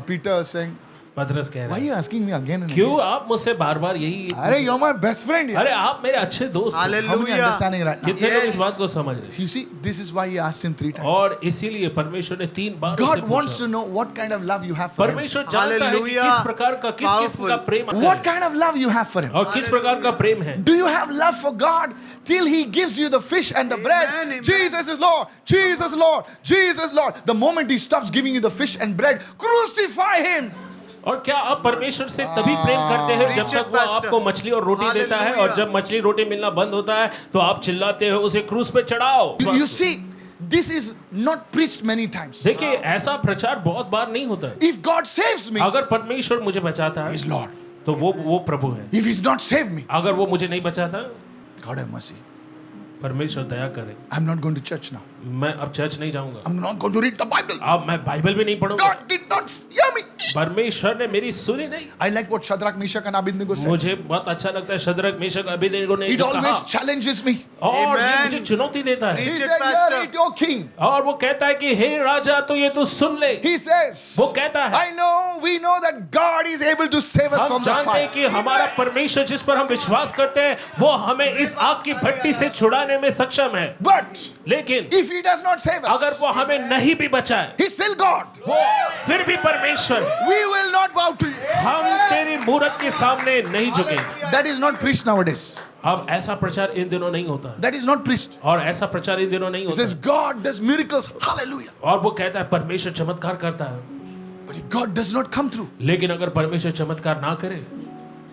Peter is saying, पतरस कह रहा why are है, you asking me again and क्यों again? आप मुझसे बार बार यही? अरे you're my best friend. अरे आप मेरे अच्छे दोस्त हो। How many Hallelujah. understanding right now? कितने लोग Yes. इस बात को समझ रहे हैं? You see, this is why he asked him 3 times. और इसीलिए परमेश्वर ने 3 बार God उससे wants पूछा। to know what kind of love you have for him. परमेश्वर जानता है कि Hallelujah. किस प्रकार का किस किस्म का Powerful. प्रेम आता What है kind of love you have for him. और किस प्रकार का प्रेम है। Do you have love for God till he gives you the fish and the bread? Amen. Jesus is Lord. Jesus is Lord. Jesus is Lord. The moment he stops giving you the fish and bread, crucify him. और क्या आप परमेश्वर से तभी प्रेम करते हैं जब Preach it, तक वो Pastor. आपको मछली और रोटी देता है, और Hallelujah. जब मछली रोटी मिलना बंद होता है तो आप चिल्लाते हो उसे क्रूस पे चढ़ाओ। You see, this is not preached many times. देखिए ऐसा प्रचार बहुत बार नहीं होता है। If God saves me, अगर परमेश्वर मुझे बचाता है he's Lord. तो वो प्रभु है। If he's not saved me, अगर वो मुझे नहीं बचाता, God have mercy. परमेश्वर दया करे। I'm not going to church now. मैं अब चर्च नहीं जाऊंगा, I'm not going to read the Bible. अब मैं बाइबल भी नहीं पढ़ूंगा। God did not hear me. परमेश्वर ने मेरी सुनी नहीं। I like what Shadrach, Meshach and Abednego said. मुझे बहुत अच्छा लगता है शद्रक मेशक अबेदnego ने It जो always कहा, challenges me. और ये Amen. मुझे चुनौती देता है। He Preach it, said, Pastor. "Hear it, your king." और वो कहता है कि हे राजा, तो ये तू सुन ले। He says, वो कहता है, I know, we know that God is able to save us हम from the जानते हैं fire. कि हमारा परमेश्वर जिस पर हम विश्वास करते हैं वो हमें इस आग की भट्टी से छुड़ाने में सक्षम है। But लेकिन if he does not save अगर us, वो हमें नहीं भी बचाए, he's still God. वो फिर भी परमेश्वर, We will not bow to you. हम तेरी मूरत के सामने नहीं झुकेंगे। That is not preached nowadays. अब ऐसा प्रचार इन दिनों नहीं होता है, That is not preached. और ऐसा प्रचार इन दिनों नहीं He होता says है। God does miracles. Hallelujah. और वो कहता है परमेश्वर चमत्कार करता है, But if God does not come through, लेकिन अगर परमेश्वर चमत्कार ना करे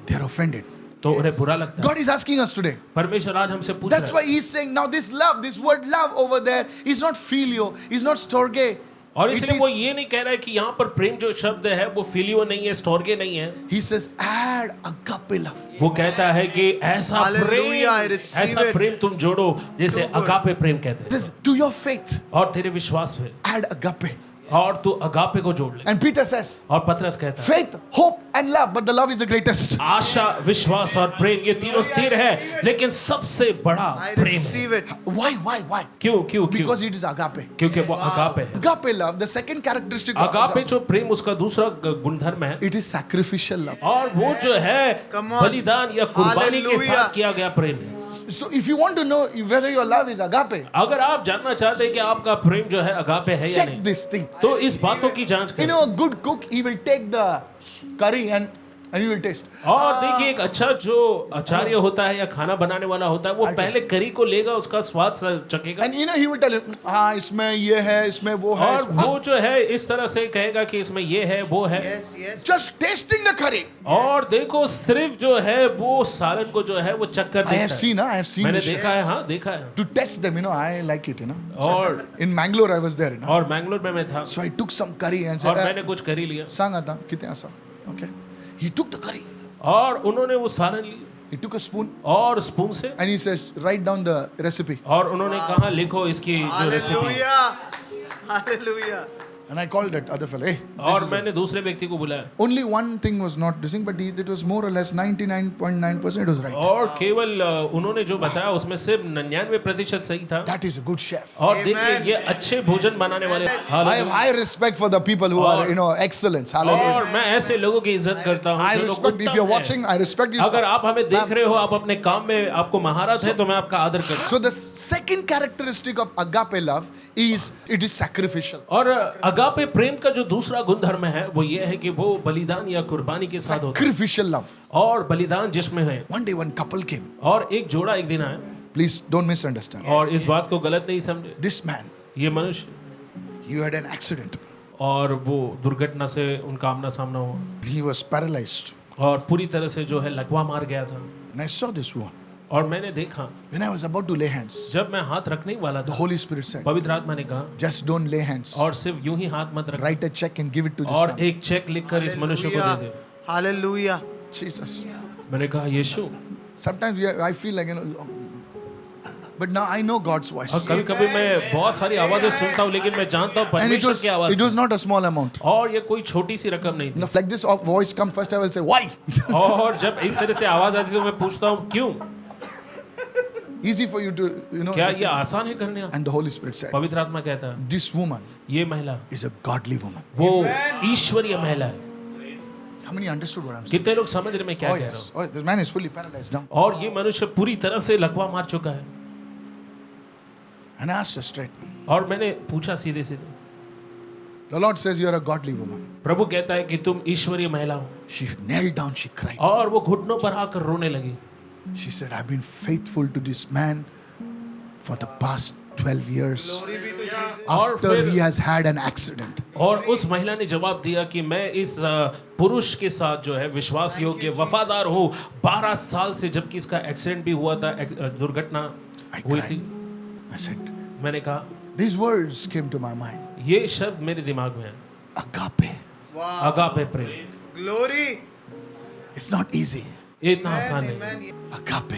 they are offended. तो उन्हें बुरा लगता है। God is asking us today. परमेश्वर आज हमसे पूछ That's रहा why है, he's saying now this love, this word love over there is not filio, is not storge. और It इसलिए वो is, ये नहीं कह रहा है कि यहाँ पर प्रेम जो शब्द है वो फिलियो नहीं है, स्टोर्गे नहीं है। he says add agape love. वो कहता है कि ऐसा Hallelujah, I प्रेम, receive ऐसा it. प्रेम तुम जोड़ो जैसे So good. अगापे प्रेम कहते हैं। Just to your faith, और तेरे विश्वास पे add agape. और तू अगापे को जोड़ ले। And Peter says, और पतरस कहता है faith, hope, and love, but the love is the greatest. आशा, विश्वास और प्रेम ये तीनों स्थिर है, लेकिन सबसे बड़ा I प्रेम है। receive it. Why? क्यों क्यों क्यों? Because it is agape. क्योंकि वो अगापे है। Agape love, the second characteristic of agape agape, जो प्रेम उसका दूसरा गुणधर्म है, it is sacrificial love. और वो जो है Come on. बलिदान या कुर्बानी के Hallelujah. साथ किया गया प्रेम है। So if you want to know whether your love is agape, अगर आप जानना चाहते हैं कि आपका प्रेम जो है अगापे है या check नहीं, this thing. तो इस बातों की जांच You करें। know, a good cook, he will take the curry and you will taste. और देखिए, एक अच्छा जो आचार्य होता है या खाना बनाने वाला होता है, वो पहले करी को लेगा, उसका स्वाद चखेगा, And you know, he will tell you, हाँ इसमें ये है, इसमें वो है. और इसमें-" वो जो है इस तरह से कहेगा कि इसमें ये है वो है। Yes. Just tasting the curry. और देखो, सिर्फ जो है वो सालन को जो है वो चक्कर I have देखता seen, I have है। seen मैंने this. देखा है, हाँ देखा है। To test them, you know, I like it, you know. और In Mangalore, I was there, you know. और मैंगलोर में मैं था, So I took some curry and और said, मैंने कुछ करी लिया, sang आता कितने ऐसा, okay. He took the curry. और उन्होंने वो सालन ली He took a spoon और स्पून से, and he says, write down the recipe. और उन्होंने कहा लिखो इसकी जो रेसिपी है। Hallelujah. And I called that other fellow, hey. this और is the-" मैंने दूसरे व्यक्ति को बुलाया, Only one thing was not this thing, but it was more or less 99.9% it was right. और केवल उन्होंने जो बताया उसमें सिर्फ 99% सही था। That is a good chef. और Amen. देखिए, ये अच्छे भोजन बनाने वाले, I have hallelujah. high respect for the people who are, you know, excellence. Hallelujah. और मैं ऐसे लोगों की इज्जत करता हूँ I जो लोग respect, if उत्तम you're हैं। watching, I respect you. अगर आप हमें देख रहे हो, आप अपने काम में आपको महारत है, तो मैं आपका आदर करता हूँ। So the second characteristic of agape love is it is sacrificial. और अगापे प्रेम का जो दूसरा गुणधर्म है वो ये है कि वो बलिदान या कुर्बानी के साथ होता है, Sacrificial love. और बलिदान जिसमें है। One day one couple came. और एक जोड़ा एक दिन आया, Please don't misunderstand. और इस बात को गलत नहीं समझे, This man, ये मनुष्य, he had an accident. और वो दुर्घटना से उनका आमना सामना हुआ, He was paralyzed. और पूरी तरह से जो है लकवा मार गया था। And I saw this one. और मैंने देखा, When I was about to lay hands, जब मैं हाथ रखने ही वाला the था, Holy Spirit said, पवित्र आत्मा ने कहा, just don't lay hands. और सिर्फ यूं ही हाथ मत रख, Write a check and give it to this और man. एक चेक लिखकर इस मनुष्य को दे दे। Hallelujah. Jesus. मैंने कहा, यीशु। Sometimes I feel like, you know, but now I know God's voice. और कभी कभी मैं बहुत सारी आवाजें सुनता हूँ, लेकिन मैं जानता हूँ And परमेश्वर की आवाज it was not a small amount. और ये कोई छोटी सी रकम नहीं थी। Now, like this voice come first, I will say, why? और जब इस तरह से आवाज आती है तो मैं पूछता हूँ क्यों, Easy for you to, you know. क्या just- ये आसान है करने? And the Holy Spirit said, पवित्र आत्मा कहता है, this woman ये महिला is a godly woman. वो ईश्वरीय महिला है। How many understood what I'm saying? कितने लोग समझ रहे मैं क्या Oh कह रहा yes. Oh, this man is fully paralyzed now. हूँ? और ये मनुष्य पूरी तरह से लकवा मार चुका है। And I asked her straight. और मैंने पूछा सीधे सीधे, The Lord says you are a godly woman. प्रभु कहता है कि तुम ईश्वरीय महिला हो। She knelt down, she cried. और वो घुटनों पर आकर रोने लगी। She said, I've been faithful to this man for the past 12 years. Glory be to Jesus. और After फिर he has had an accident. और उस महिला ने जवाब दिया कि मैं इस पुरुष के साथ जो है विश्वास योग्य वफादार हूँ 12 साल से, जबकि इसका एक्सीडेंट भी हुआ था, दुर्घटना I हुई cried. थी। I said, मैंने कहा, these words came to my mind. ये शब्द मेरे दिमाग में है, Agape. Wow. Agape Prem. Glory. It's not easy. ये इतना आसान नहीं, Amen. Agape.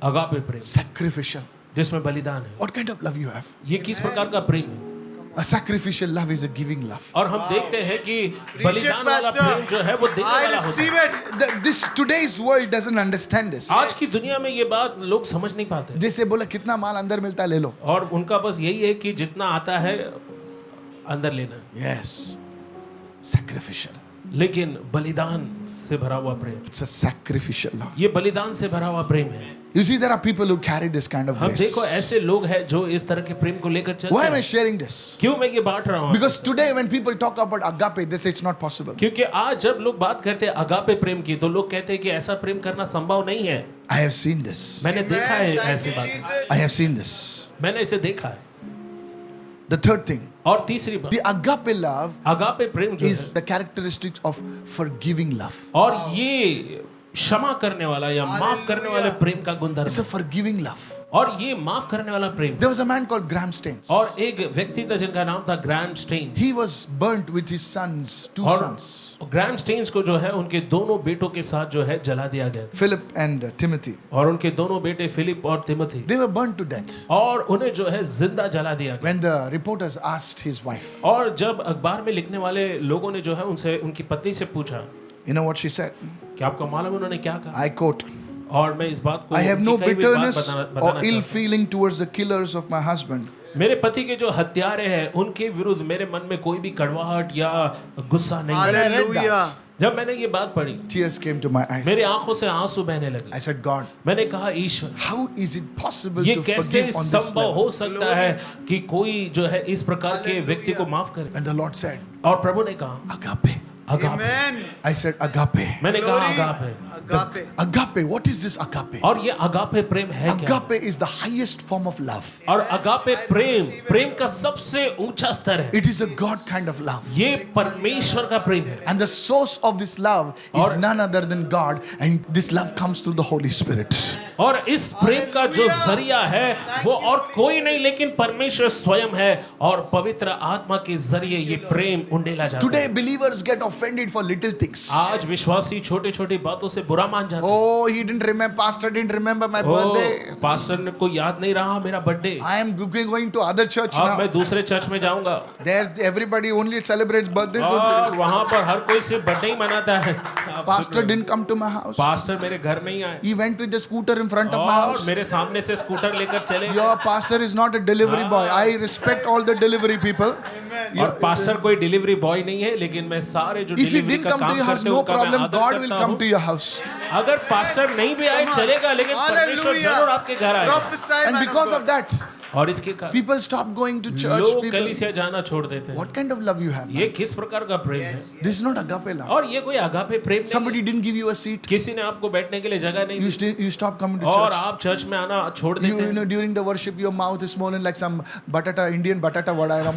अगापे प्रेम Sacrificial. जिसमें बलिदान है। What kind of love you have? ये किस प्रकार का प्रेम है? A sacrificial love is a giving love. और हम देखते हैं कि Preach it, बलिदान वाला Pastor. प्रेम जो है वो देने I वाला होता receive है। it. This today's world doesn't understand this. आज की दुनिया में ये बात लोग समझ नहीं पाते, जैसे बोला कितना माल अंदर मिलता है ले लो. और उनका बस यही है कि जितना आता है अंदर लेना। Yes. Sacrificial. लेकिन बलिदान से भरा हुआ प्रेम, It's a sacrificial love. ये बलिदान से भरा हुआ प्रेम है। You see, there are people who carry this kind of हम grace. देखो ऐसे लोग हैं जो इस तरह के प्रेम को लेकर चलते Why am I हैं। sharing this? क्यों मैं ये बांट रहा हूँ? Because today when people talk about agape, they say it's not possible. क्योंकि आज जब लोग बात करते हैं अगापे प्रेम की, तो लोग कहते हैं कि ऐसा प्रेम करना संभव नहीं है। I have seen this. मैंने देखा है Thank ऐसी you, बात, Jesus. I have seen this. मैंने इसे देखा है। The third thing, और तीसरी बात, the agape love अगापे प्रेम जो is the characteristics of forgiving love. है, और ये क्षमा करने वाला या माफ करने वाले प्रेम का गुणधर्म It's a है। forgiving love. और ये माफ करने वाला प्रेम। There was a man called Graham Staines. और एक व्यक्ति था जिनका नाम था Graham Staines. He was burnt with his sons, two और sons, ग्रैम स्टेन्स को जो है उनके दोनों बेटों के साथ जो है जला दिया गया। Philip and Timothy. और उनके दोनों बेटे फिलिप और Timothy, They were burnt to death. और उन्हें जो है जिंदा जला दिया गया। When the reporters asked his wife, और जब अखबार में लिखने वाले लोगों ने जो है उनसे उनकी पत्नी से पूछा, you know what she said? कि आपको मालूम है उन्होंने क्या कहा? I quote, और मैं इस बात को I have no उनकी कही हुई बात bitterness बताना or चाहता ill हूं। feeling towards the killers of my husband. मेरे पति के जो हत्यारे हैं उनके विरुद्ध मेरे मन में कोई भी कड़वाहट या गुस्सा नहीं है। हालेलुया। जब मैंने ये बात पढ़ी, Tears came to my eyes. मेरी आंखों से आंसू बहने लगे। I said, God, मैंने कहा ईश्वर, how is it possible ये to कैसे forgive on this संभव level? हो सकता है कि कोई जो है इस प्रकार के व्यक्ति को माफ करे? And the Lord said, और प्रभु ने कहा agape. Agape. Amen. I said, agape. मैंने कहा Glory. Agape. Agape. Agape, what is this agape? और ये अगापे प्रेम है क्या? Agape is the highest form of love. और अगापे प्रेम का सबसे ऊंचा स्तर है। It is a God kind of love. ये परमेश्वर का प्रेम है। And the source of this love is और- none other than God, and this love comes through the Holy Spirit. और इस प्रेम का जो जरिया है वो और कोई नहीं लेकिन परमेश्वर स्वयं है, और पवित्र आत्मा के जरिए ये प्रेम उंडेला जाता Today, है। believers get offended for little things. आज विश्वासी छोटी छोटी बातों से बुरा मान जाते हैं। Oh, he didn't remember, pastor didn't remember my birthday. Pastor को याद नहीं रहा मेरा birthday. I am going to other church अब now. मैं दूसरे चर्च में जाऊंगा There, everybody only celebrates birthdays. और only. वहाँ पर हर कोई सिर्फ बर्थडे ही मनाता है। आप Pastor सुन रहे didn't come to my house. हो? पास्टर मेरे घर नहीं आए He went with the scooter in front of my और house. मेरे सामने से स्कूटर लेकर चले गए। Your pastor is not a delivery boy. I respect all the delivery people. और पास्टर कोई डिलीवरी बॉय नहीं है, लेकिन मैं सारे जो If he डिलीवरी didn't का come to काम your house, करते हैं no उनका मैं problem. आदर God will करता come हूँ। to your house. अगर पास्टर नहीं भी आए चलेगा, लेकिन परमेश्वर जरूर आपके घर आएगा। Prophesy, And man because God. of that, और इसके कारण people stop going to church. लोग People, कलीसिया जाना छोड़ देते हैं। what kind of love you have? ये किस प्रकार का प्रेम है? This is not agape love. और ये कोई अगापे प्रेम नहीं है। Somebody didn't give you a seat. किसी ने आपको बैठने के लिए जगह नहीं दी You stop coming to और church. आप चर्च में आना छोड़ देते You हैं। know, during the worship, your mouth is swollen like some batata, Indian batata vada.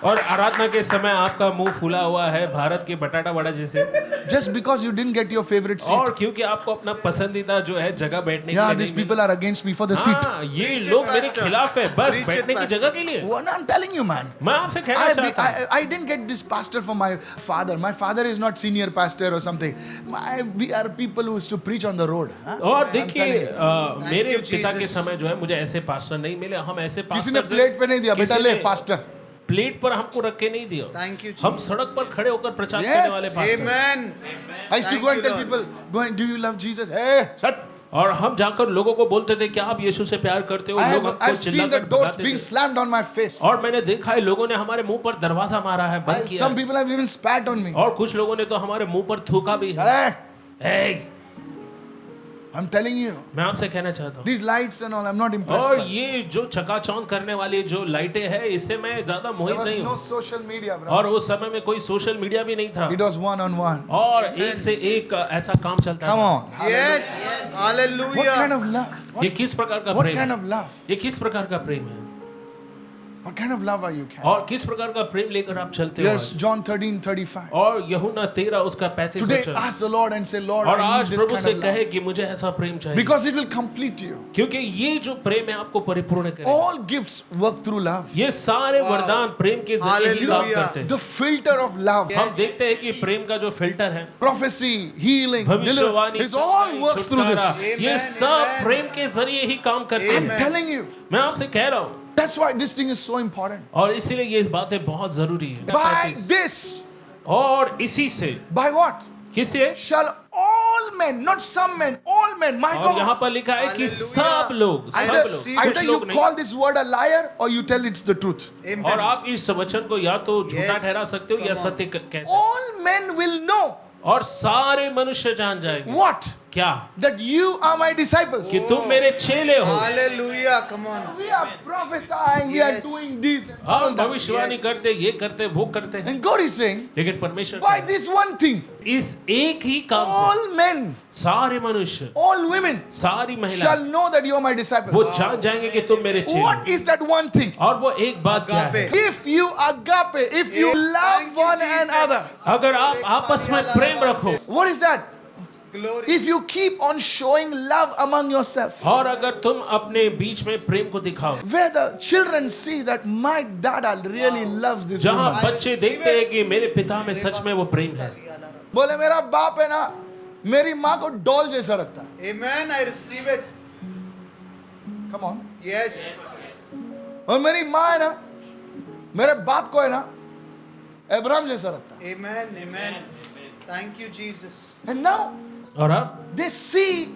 और आराधना के समय आपका मुंह फूला हुआ है भारत के बटाटा वड़ा जैसे, Just because you didn't get your favorite seat. और क्योंकि आपको अपना पसंदीदा जो है जगह बैठने के Yeah, लिए these नहीं people are against me for the मिला। seat. हाँ, ये Preach it, लोग मेरे pastor. खिलाफ है बस Preach it, बैठने की pastor. जगह के लिए। Well, I'm telling you, man. मैं आपसे कहना चाहता हूँ, I didn't get this pastor from my father. My father is not senior pastor or something. We are people who used to preach on the road. Huh? और I'm देखिए telling you. मेरे you, पिता के Jesus. समय जो है मुझे ऐसे पास्टर नहीं मिले। हम ऐसे किसी ने पास्टर प्लेट पे नहीं दिया, बेटा ले पास्टर। प्लेट पर हमको रख के नहीं दिया। Thank you, हम Jesus. सड़क पर खड़े होकर प्रचार Yes. करने वाले pastor. Amen. I used to Thank go and you, tell Lord. people, going, do you love Jesus? Hey, shut. और हम जाकर लोगों को बोलते थे कि आप यीशु से प्यार करते हो। लोग हमको I've seen the चिल्लाकर doors भगाते being थे। slammed on my face. और मैंने देखा है लोगों ने हमारे मुंह पर दरवाजा मारा है, बंद किया Some है। people have even spat on me. और कुछ लोगों ने तो हमारे मुंह पर थूका भी है। Hey, Hey, I'm telling you, मैं आपसे कहना चाहता हूँ, these lights and all, I'm not impressed. और by it. ये जो चकाचौंध करने वाली जो लाइटें हैं इससे मैं ज्यादा There मोहित was नहीं no हूँ। social media, brother. और उस समय में कोई सोशल मीडिया भी नहीं था, It was one-on-one. और एक से एक ऐसा काम चलता Come था। on. Yes. What Hallelujah. kind of love? ये किस प्रकार का What प्रेम kind है? of love? ये किस प्रकार का प्रेम है? What kind of love are you carrying? और किस प्रकार का प्रेम लेकर आप चलते हो? Yes, John 13:35. और यूहन्ना 13 उसका 35 Today, वचन। ask the Lord and say, Lord, और I need आज this प्रभु kind से of कहे love. कि मुझे ऐसा प्रेम चाहिए, Because it will complete you. क्योंकि ये जो प्रेम है आपको परिपूर्ण करेगा। All gifts work through love. ये सारे वरदान प्रेम के जरिए ही काम Hallelujah. करते हैं। The filter of love, हम देखते हैं कि प्रेम का जो फिल्टर है, prophecy, healing, भविष्यवाणी, deliverance, it all works through छुटकारा, this. ये Amen, सब amen. प्रेम के जरिए ही काम करते I'm हैं। telling you. मैं आपसे कह रहा हूँ, That's why this thing is so important. और इसीलिए ये बातें बहुत जरूरी है। By this, और इसी से by what? किसे? Shall all men, not some men, all men, my और यहाँ God. पर लिखा है कि Hallelujah. सब लोग, सब Either, लोग, either कुछ you लोग नहीं। call this word a liar or you tell it's the truth. Amen. और आप इस वचन को या तो झूठा Yes. ठहरा सकते हो या Come on. सत्य कह सकते हो। All men will know और सारे मनुष्य जान जाएंगे what? क्या? That you are my disciples. कि तुम मेरे चेले हो। Hallelujah. Come on. We are prophesying, we are Yes. doing this. and all हम that. भविष्यवाणी Yes. करते, ये करते, वो करते हैं, And God is saying, लेकिन परमेश्वर by कहता this one thing, है, इस एक ही काम से all men, सारे मनुष्य, all women सारी महिला shall know that you are my वो disciples. जान जाएंगे कि तुम मेरे चेले What हो। is that one thing? और वो एक बात क्या है? Agape. If you agape, if you Thank love you, one Jesus. another, अगर आप आपस में प्रेम रखो, what is that? Glory. If you keep on showing love among yourself, और अगर तुम अपने बीच में प्रेम को दिखाओ, where the children see that my dada really loves this जहाँ woman. बच्चे देखते हैं कि मेरे पिता में सच में वो प्रेम है, बोले मेरा बाप है ना, मेरी माँ को डॉल जैसा रखता है. Amen. I receive it. Come on. Yes. और मेरी माँ है ना, मेरे बाप को है ना, अब्राहम जैसा रखता है. Amen. Amen. Thank you, Jesus. And now और अब they see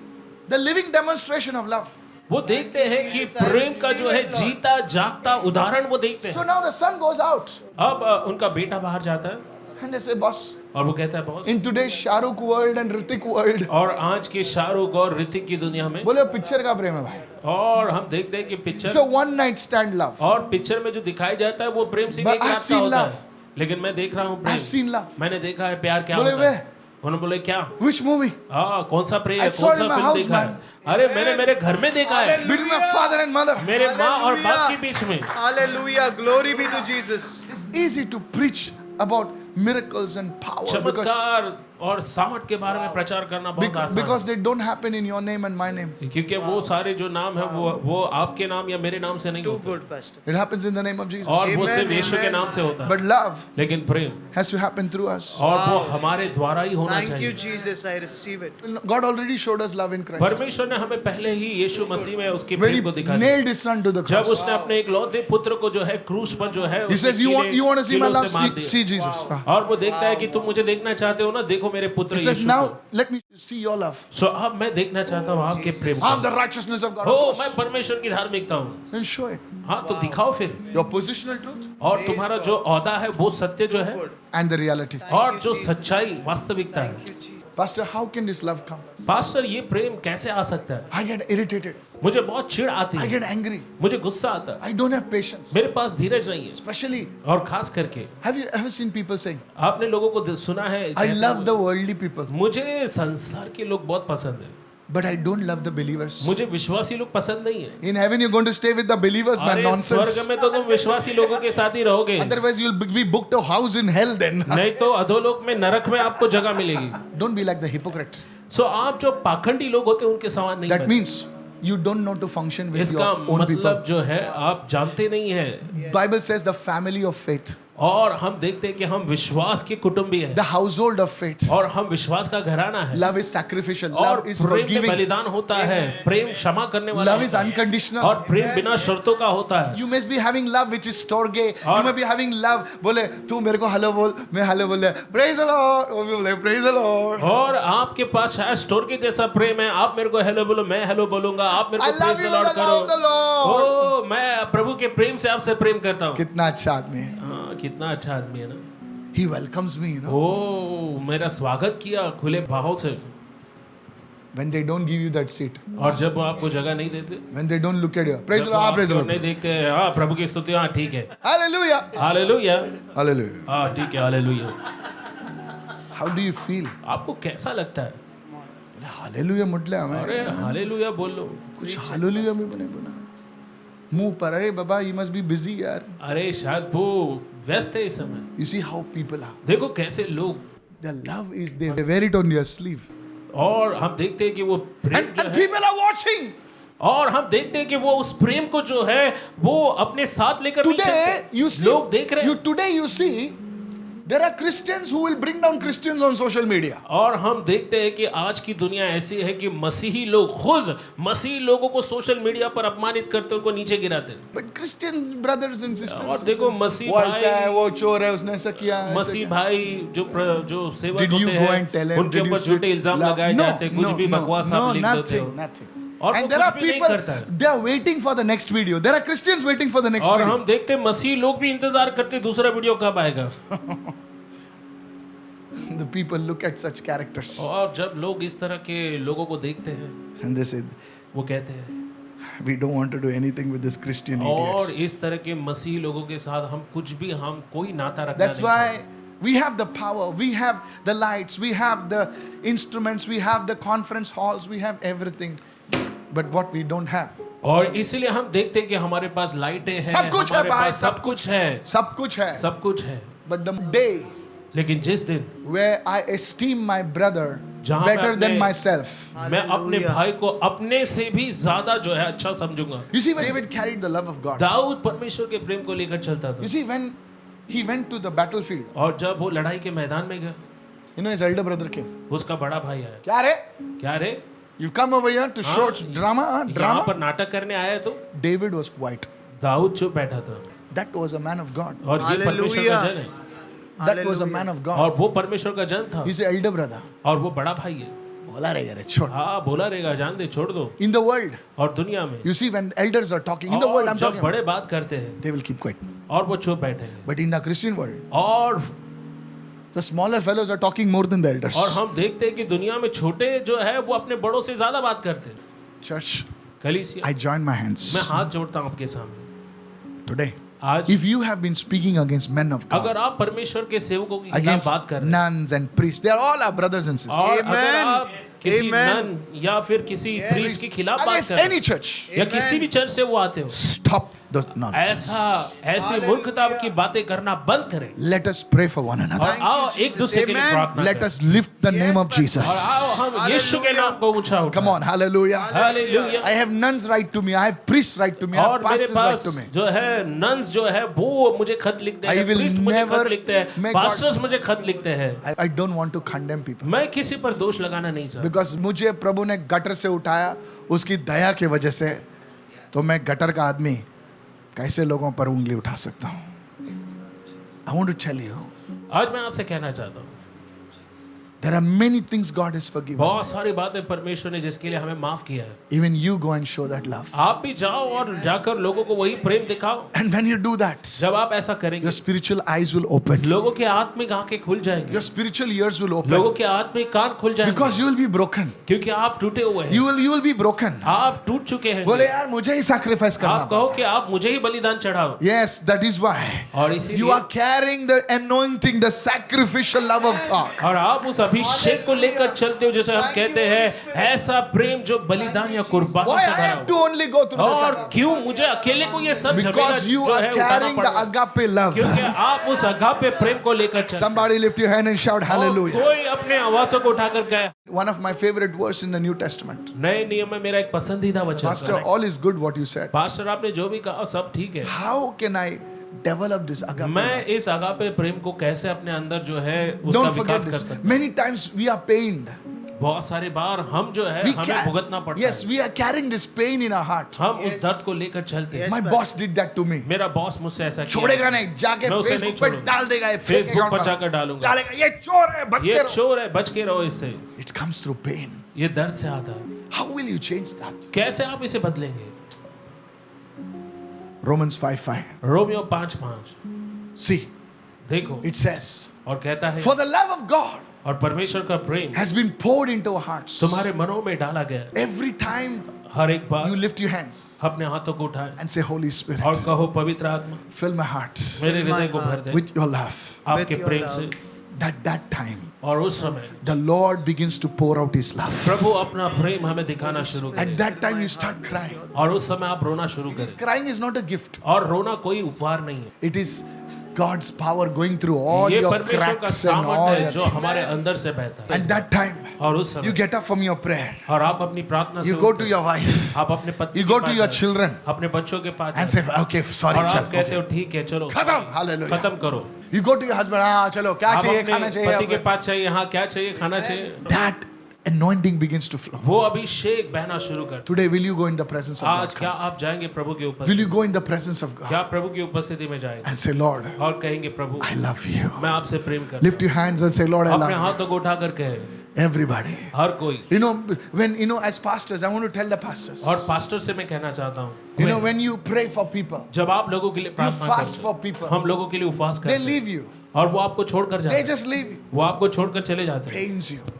the living demonstration of love. वो देखते हैं कि प्रेम का जो है जीता जागता उदाहरण वो देखते So हैं. now the son goes out अब उनका बेटा बाहर जाता है and they say, boss, और वो कहता है boss, in today's Shahrukh world and Hrithik world, और आज के शाहरुख और ऋतिक की दुनिया में, बोले पिक्चर का प्रेम है भाई. और हम देखते हैं कि It's picture a one night stand love. और पिक्चर में जो दिखाई जाता है वो प्रेम सिंह But एक I've रात का seen होता love. है. लेकिन मैं देख रहा हूँ I've प्रेम, seen love. मैंने देखा है प्यार क्या बोले होता वे, है. उन्होंने बोले क्या, which movie? हाँ कौन सा प्रेम I है, saw कौन it in सा my फिल्म house, देखा है. man. अरे मैंने मेरे घर में देखा है, Between my father and mother. मेरे माँ और बाप Hallelujah. के बीच में. Hallelujah. Glory be to Jesus. It's easy to preach about miracles and power because, चमत्कार और सामर्थ के बारे में प्रचार करना बहुत आसान because they don't happen in your name and my name. है, क्योंकि वो सारे जो नाम है वो आपके नाम या मेरे नाम से नहीं Too होते, good, Pastor. It happens in the name of Jesus. और वो Amen, सिर्फ यीशु के amen. नाम से होता है. But love लेकिन प्रेम has to happen through us. और वो हमारे द्वारा ही होना Thank you, चाहिए. Jesus. I receive it. God already showed us love in Christ. परमेश्वर ने हमें पहले ही यीशु मसीह में उसके When प्रेम को he दिखा दिया. nailed his son to the जब cross. उसने अपने एक लौते पुत्र को जो है क्रूस पर जो है He says, you want to see my love? See, दिया. see Jesus. और वो देखता है कि तुम मुझे देखना चाहते हो ना, देखो मेरे पुत्र He says, यीशु now को. let me see your love. सो अब मैं देखना चाहता हूँ आपके प्रेम I'm the को. righteousness of God. हो, Of course. मैं परमेश्वर की धार्मिकता हूँ. Then show it. हाँ तो दिखाओ फिर. Your positional truth और तुम्हारा जो औदा है वो सत्य जो है, and the reality. और जो सच्चाई वास्तविकता है. Pastor, how can this love come? Pastor ये प्रेम कैसे आ सकता है? I get irritated. मुझे बहुत चिढ़ आती I है, get angry. मुझे गुस्सा आता है, I don't have patience. मेरे पास धीरज नहीं है. Especially, और खास करके have you ever seen people saying, आपने लोगों को सुना है, I love the worldly people, मुझे संसार के लोग बहुत पसंद है, but I don't love the believers. मुझे विश्वासी लोग पसंद नहीं है. In heaven, you're going to stay with the believers, man. अरे Nonsense. स्वर्ग में तो तुम विश्वासी लोगों के साथ ही रहोगे, Otherwise, you'll be booked a house in hell then. नहीं तो अधोलोक में नरक में आपको जगह मिलेगी. Don't be like the hypocrite. सो आप जो पाखंडी लोग होते हैं उनके समान नहीं That बने. means you don't know to function with इसका your own people. मतलब जो है आप जानते नहीं है. Bible says the family of faith, और हम देखते हैं कि हम विश्वास के कुटुंबी हैं, the household of faith. और हम विश्वास का घराना है. Love is sacrificial. और Love is प्रेम में forgiving. बलिदान होता है, प्रेम क्षमा करने वाला Love is होता है, unconditional. और प्रेम बिना शर्तों का होता है. You must be having love which is storge. You और- may be having love. बोले तू मेरे को हेलो बोल, मैं हेलो बोल रहा. Praise the Lord. वो भी बोले praise the Lord. और आपके पास शायद स्टोर के जैसा प्रेम है, आप मेरे को हेलो बोलो, मैं हेलो बोलूंगा, आप मेरे I को love praise you the with Lord the love of the करो. Lord. ओ मैं प्रभु के प्रेम से आपसे प्रेम करता हूँ. कितना अच्छा आदमी है. हाँ, कितना अच्छा आदमी है ना. He welcomes me, you know. ओ मेरा स्वागत किया खुले बाहों से. When they don't give you that seat. और जब वो आपको जगह नहीं देते, When they don't look at you. Praise the जब Lord. वो Praise the आपको नहीं Lord. देखते हैं, हाँ प्रभु की स्तुति, हाँ ठीक है, Hallelujah. Hallelujah, Hallelujah. हाँ ठीक है, hallelujah. How do you feel? आपको कैसा लगता है? Hallelujah म्हटलं हमें. अरे हालेलुया बोल लो. कुछ Hallelujah भी बने बना. मुंह पर अरे बाबा you must be busy यार. अरे शायद वो व्यस्त है इस समय. You see how people are. देखो कैसे लोग, The love is there. They wear it on your sleeve. और हम देखते हैं कि वो प्रेम And जो है, people are watching. और हम देखते हैं कि वो उस प्रेम को जो है वो अपने साथ लेकर नहीं Today चलते. you see. लोग देख रहे हैं. Today you see. There are Christians who will bring down Christians on social media. और हम देखते हैं कि आज की दुनिया ऐसी है कि मसीही लोग खुद मसीही लोगों को सोशल मीडिया पर अपमानित करते, उनको नीचे गिराते हैं. But Christian brothers and sisters. और देखो मसीह वो ऐसा है, भाई, वो चोर है, उसने ऐसा किया. ऐसा मसीह किया. भाई जो सेवक Did you होते go and tell हैं, him? उनके Did you ऊपर say झूठे इल्जाम love? लगाए No, जाते हैं, कुछ no, भी no, बकवास no, आप लिख देते nothing, हो. nothing. और And वो there are कुछ भी नहीं people, करता है. they are waiting for the next video. There are Christians waiting for the next और video. हम देखते हैं मसीह लोग भी इंतजार करते हैं दूसरा वीडियो कब आएगा. The people look at such characters और जब लोग इस तरह के लोगों को देखते हैं, and they say, वो कहते हैं, we don't want to do anything with this Christian और idiots. इस तरह के मसीह लोगों के साथ हम कुछ भी, हम कोई नाता रखना That's नहीं why चाहते. we have the power, we have the lights, we have the instruments, we have the conference halls, we have everything. But what we don't have, और इसीलिए हम देखते हैं कि हमारे पास लाइटें हैं, सब कुछ है हमारे भाई, पास सब सब कुछ है, सब कुछ है. सब कुछ है. But the day लेकिन जिस दिन where I esteem my brother जहाँ better मैं than अपने- myself. मैं अपने भाई को अपने से भी ज्यादा जो है अच्छा समझूंगा। You see, when David carried the love of God. Dawood परमेश्वर के प्रेम को लेकर चलता था। You see, when he went to the battlefield, और जब वो लड़ाई के मैदान में गया, you know, his elder brother came. उसका बड़ा भाई आया। क्या रे? क्या रे, You come over here to show drama, huh? यहाँ Drama? पर नाटक करने आया तो David was quiet. दाऊद चुप बैठा था। That was a man of God. और ये परमेश्वर का जन है, That was a man of God. और वो परमेश्वर का जन था, He's the elder brother. और वो बड़ा भाई है। बोला रहेगा रे, छोड़. हाँ बोला रहेगा, जान दे, छोड़ दो। In the world, और दुनिया में you see, when elders are talking, in the world और I'm जब talking about, बड़े बात करते हैं they will keep quiet. और वो चुप बैठे हैं, But in the Christian world, और the smaller fellows are talking more than the elders. और हम देखते हैं कि दुनिया में छोटे जो है वो अपने बड़ों से ज्यादा बात करते हैं। Church, कलीसिया, I join my hands मैं हाथ जोड़ता हूँ आपके सामने today. आज। If you have been speaking against men of अगर God, आप परमेश्वर के सेवकों की खिलाफ against बात कर रहे हैं, nuns and priests, they are all our brothers and sisters. और अगर Amen. आप किसी Amen. नन या फिर किसी प्रीस्ट के खिलाफ बात Against कर रहे any हैं, church, या किसी भी चर्च से वो आते हो, stop the nonsense. ऐसी मूर्खता की बातें करना बंद करें Let us pray for one और another. आओ एक दूसरे के लिए Amen. प्रार्थना Let करें us lift the name of और Jesus. आओ हम यीशु के नाम को ऊंचा उठाएं। Come on, hallelujah. Hallelujah. I have nuns write to me. I have priests write to me. I और have मेरे pastors write pass to me. जो है नन्स जो है वो मुझे खत लिखते I हैं, will प्रीस्ट मुझे never खत लिखते हैं, make God- पास्टर्स मुझे खत लिखते हैं। I don't want to condemn people. मैं किसी पर दोष लगाना नहीं चाहता, Because मुझे प्रभु ने गटर से उठाया उसकी दया की वजह से, तो मैं गटर का आदमी कैसे लोगों पर उंगली उठा सकता हूँ? I want to tell you, आज मैं आपसे कहना चाहता हूँ, there are many things God has forgiven. बहुत सारी बातें परमेश्वर ने जिसके लिए हमें माफ किया है। Even you go and show that love. आप भी जाओ और जाकर लोगों को वही प्रेम दिखाओ। And when you do that, जब आप ऐसा करेंगे, your spiritual eyes will open. लोगों के आत्मिक आंखें खुल जाएंगी, Your spiritual ears will लोगों open. के आत्मिक कान खुल जाएंगे, Because you will be broken. क्योंकि आप टूटे हुए हैं, You will be broken. आप टूट चुके हैं। बोले यार मुझे ही sacrifice करना आप कहो पड़ा. कि आप मुझे ही बलिदान चढ़ाओ, Yes, that is why और इसीलिए you are carrying the anointing, the sacrificial love of God. और आप उस अभिषेक को लेकर चलते हो, जैसे हम कहते हैं ऐसा प्रेम जो बलिदान या कुर्बानी Why से I भरा have to हो। only go through this? और क्यों मुझे अकेले को ये सब झमेला Because you जो are है उठाना carrying the पड़ा? agape love. क्योंकि आप उस अगापे प्रेम को लेकर चलते हैं। Somebody lift your hand and shout और hallelujah. कोई अपने आवाज़ों को उठाकर कहे। One of my favorite verse in the New Testament. नए नियम में मेरा एक पसंदीदा वचन Pastor, है। all is good what you said. Pastor आपने जो भी कहा सब ठीक है। How can I develop this agape मैं love? इस अगापे प्रेम को कैसे अपने अंदर जो है उसका Don't forget विकास कर this. सकते हैं। Many times we are pained. बहुत सारे बार हम जो है We हमें भुगतना पड़ता yes, है। we are carrying this pain in our heart. हम उस दर्द को लेकर चलते हैं। Yes, My Pastor. boss did that to me. मेरा बॉस मुझसे ऐसा किया। छोड़ेगा नहीं, जाके मैं उसे नहीं फेसबुक पे छोड़ूंगा। डाल देगा, ये fake फेसबुक account पर पर जाकर डालूंगा। डालेगा, ये चोर है, बच ये के रहो. चोर है, बच के रहो इससे। It comes through pain. ये दर्द से आता है। How will you change that? कैसे आप इसे बदलेंगे? Romans 5:5. रोमियो 5:5 See, देखो, it says, और कहता है for the love of God और परमेश्वर का प्रेम has been poured into our hearts. तुम्हारे मनों में डाला गया है। Every time हर एक बार you lift your hands अपने हाथों को उठाए and say, Holy Spirit, और कहो पवित्र आत्मा fill my heart मेरे हृदय को भर दे with your love. आपके With your प्रेम love. से। That time, और उस समय the Lord begins to pour out His love. प्रभु अपना प्रेम हमें दिखाना शुरू At करे that time, you start crying. और उस समय आप रोना शुरू करें। Crying is not a gift. और रोना कोई उपहार नहीं है, It is God's power going through all ये your परमेश्वर का cracks and सामर्थ all है your जो things. हमारे अंदर से बहता है। And that time, और उस you समय get up from your prayer. और आप अपनी प्रार्थना से You go उठते to हैं। your wife. आप अपने पति You के go पास to your जाते हैं, children अपने बच्चों के पास and जाते say, okay, sorry, हैं। और chal, आप कहते okay. हो ठीक है चलो खत्म, hallelujah. खत्म करो। You go to your husband, हाँ चलो, क्या आप चाहिए, अपने खाना पति के चाहिए. पास चाहिए, हाँ क्या चाहिए, खाना चाहिए। That anointing begins to flow. वो अभिषेक बहना शुरू कर। Today, will you go in the presence of आज God? क्या आप जाएंगे प्रभु के ऊपर? Will you go in the presence of God क्या प्रभु की उपस्थिति में जाएंगे and say, Lord, और कहेंगे प्रभु I love you. मैं आपसे प्रेम करता Lift your hands and say, Lord, I हूं। अपने love हाथों को उठा कर कहे you. Everybody. हर कोई। You know, when, you know, as pastors, I want to tell the pastors. और पास्टर से मैं कहना चाहता हूँ, You know, when you pray for people, जब आप लोगों के लिए you प्रार्थना fast करते for हैं, people, हम लोगों के लिए उपवास they करते leave हैं you. और वो आपको छोड़कर जाते They हैं, just leave you. वो आपको छोड़कर चले जाते हैं Pains you.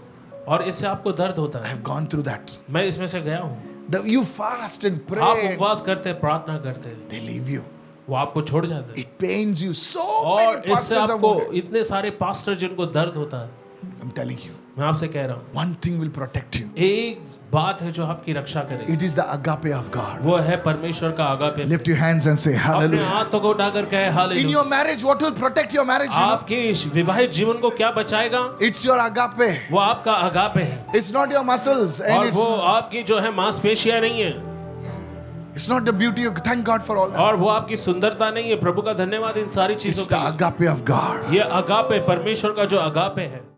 और इससे आपको दर्द होता I है। have gone through that. मैं इसमें से गया हूँ। You fast and आप pray. उपवास करते हैं, प्रार्थना करते हैं, They leave you. वो आपको छोड़ जाते हैं It pains you. So और many इससे pastors are आपको wounded. इतने सारे पास्टर जिनको दर्द होता है, I'm telling you. मैं आपसे कह रहा हूँ one thing will protect you. एक बात है जो आपकी रक्षा करेगी, It is the agape of God. वो है परमेश्वर का agape. Lift your hands and say अपने hallelujah. हाथों को उठाकर कहे In hallelujah. your marriage, what will protect your marriage? You know? आपके इस विवाहित जीवन को क्या बचाएगा? It's your agape. वो आपका आगापे है, It's not your muscles. And और वो आपकी जो है मांसपेशियां नहीं है, it's not the beauty of. Thank God for all that. और वो आपकी सुंदरता नहीं है। प्रभु का धन्यवाद इन सारी It's चीजों the के लिए। agape of God. ये आगापे, परमेश्वर का जो आगापे है,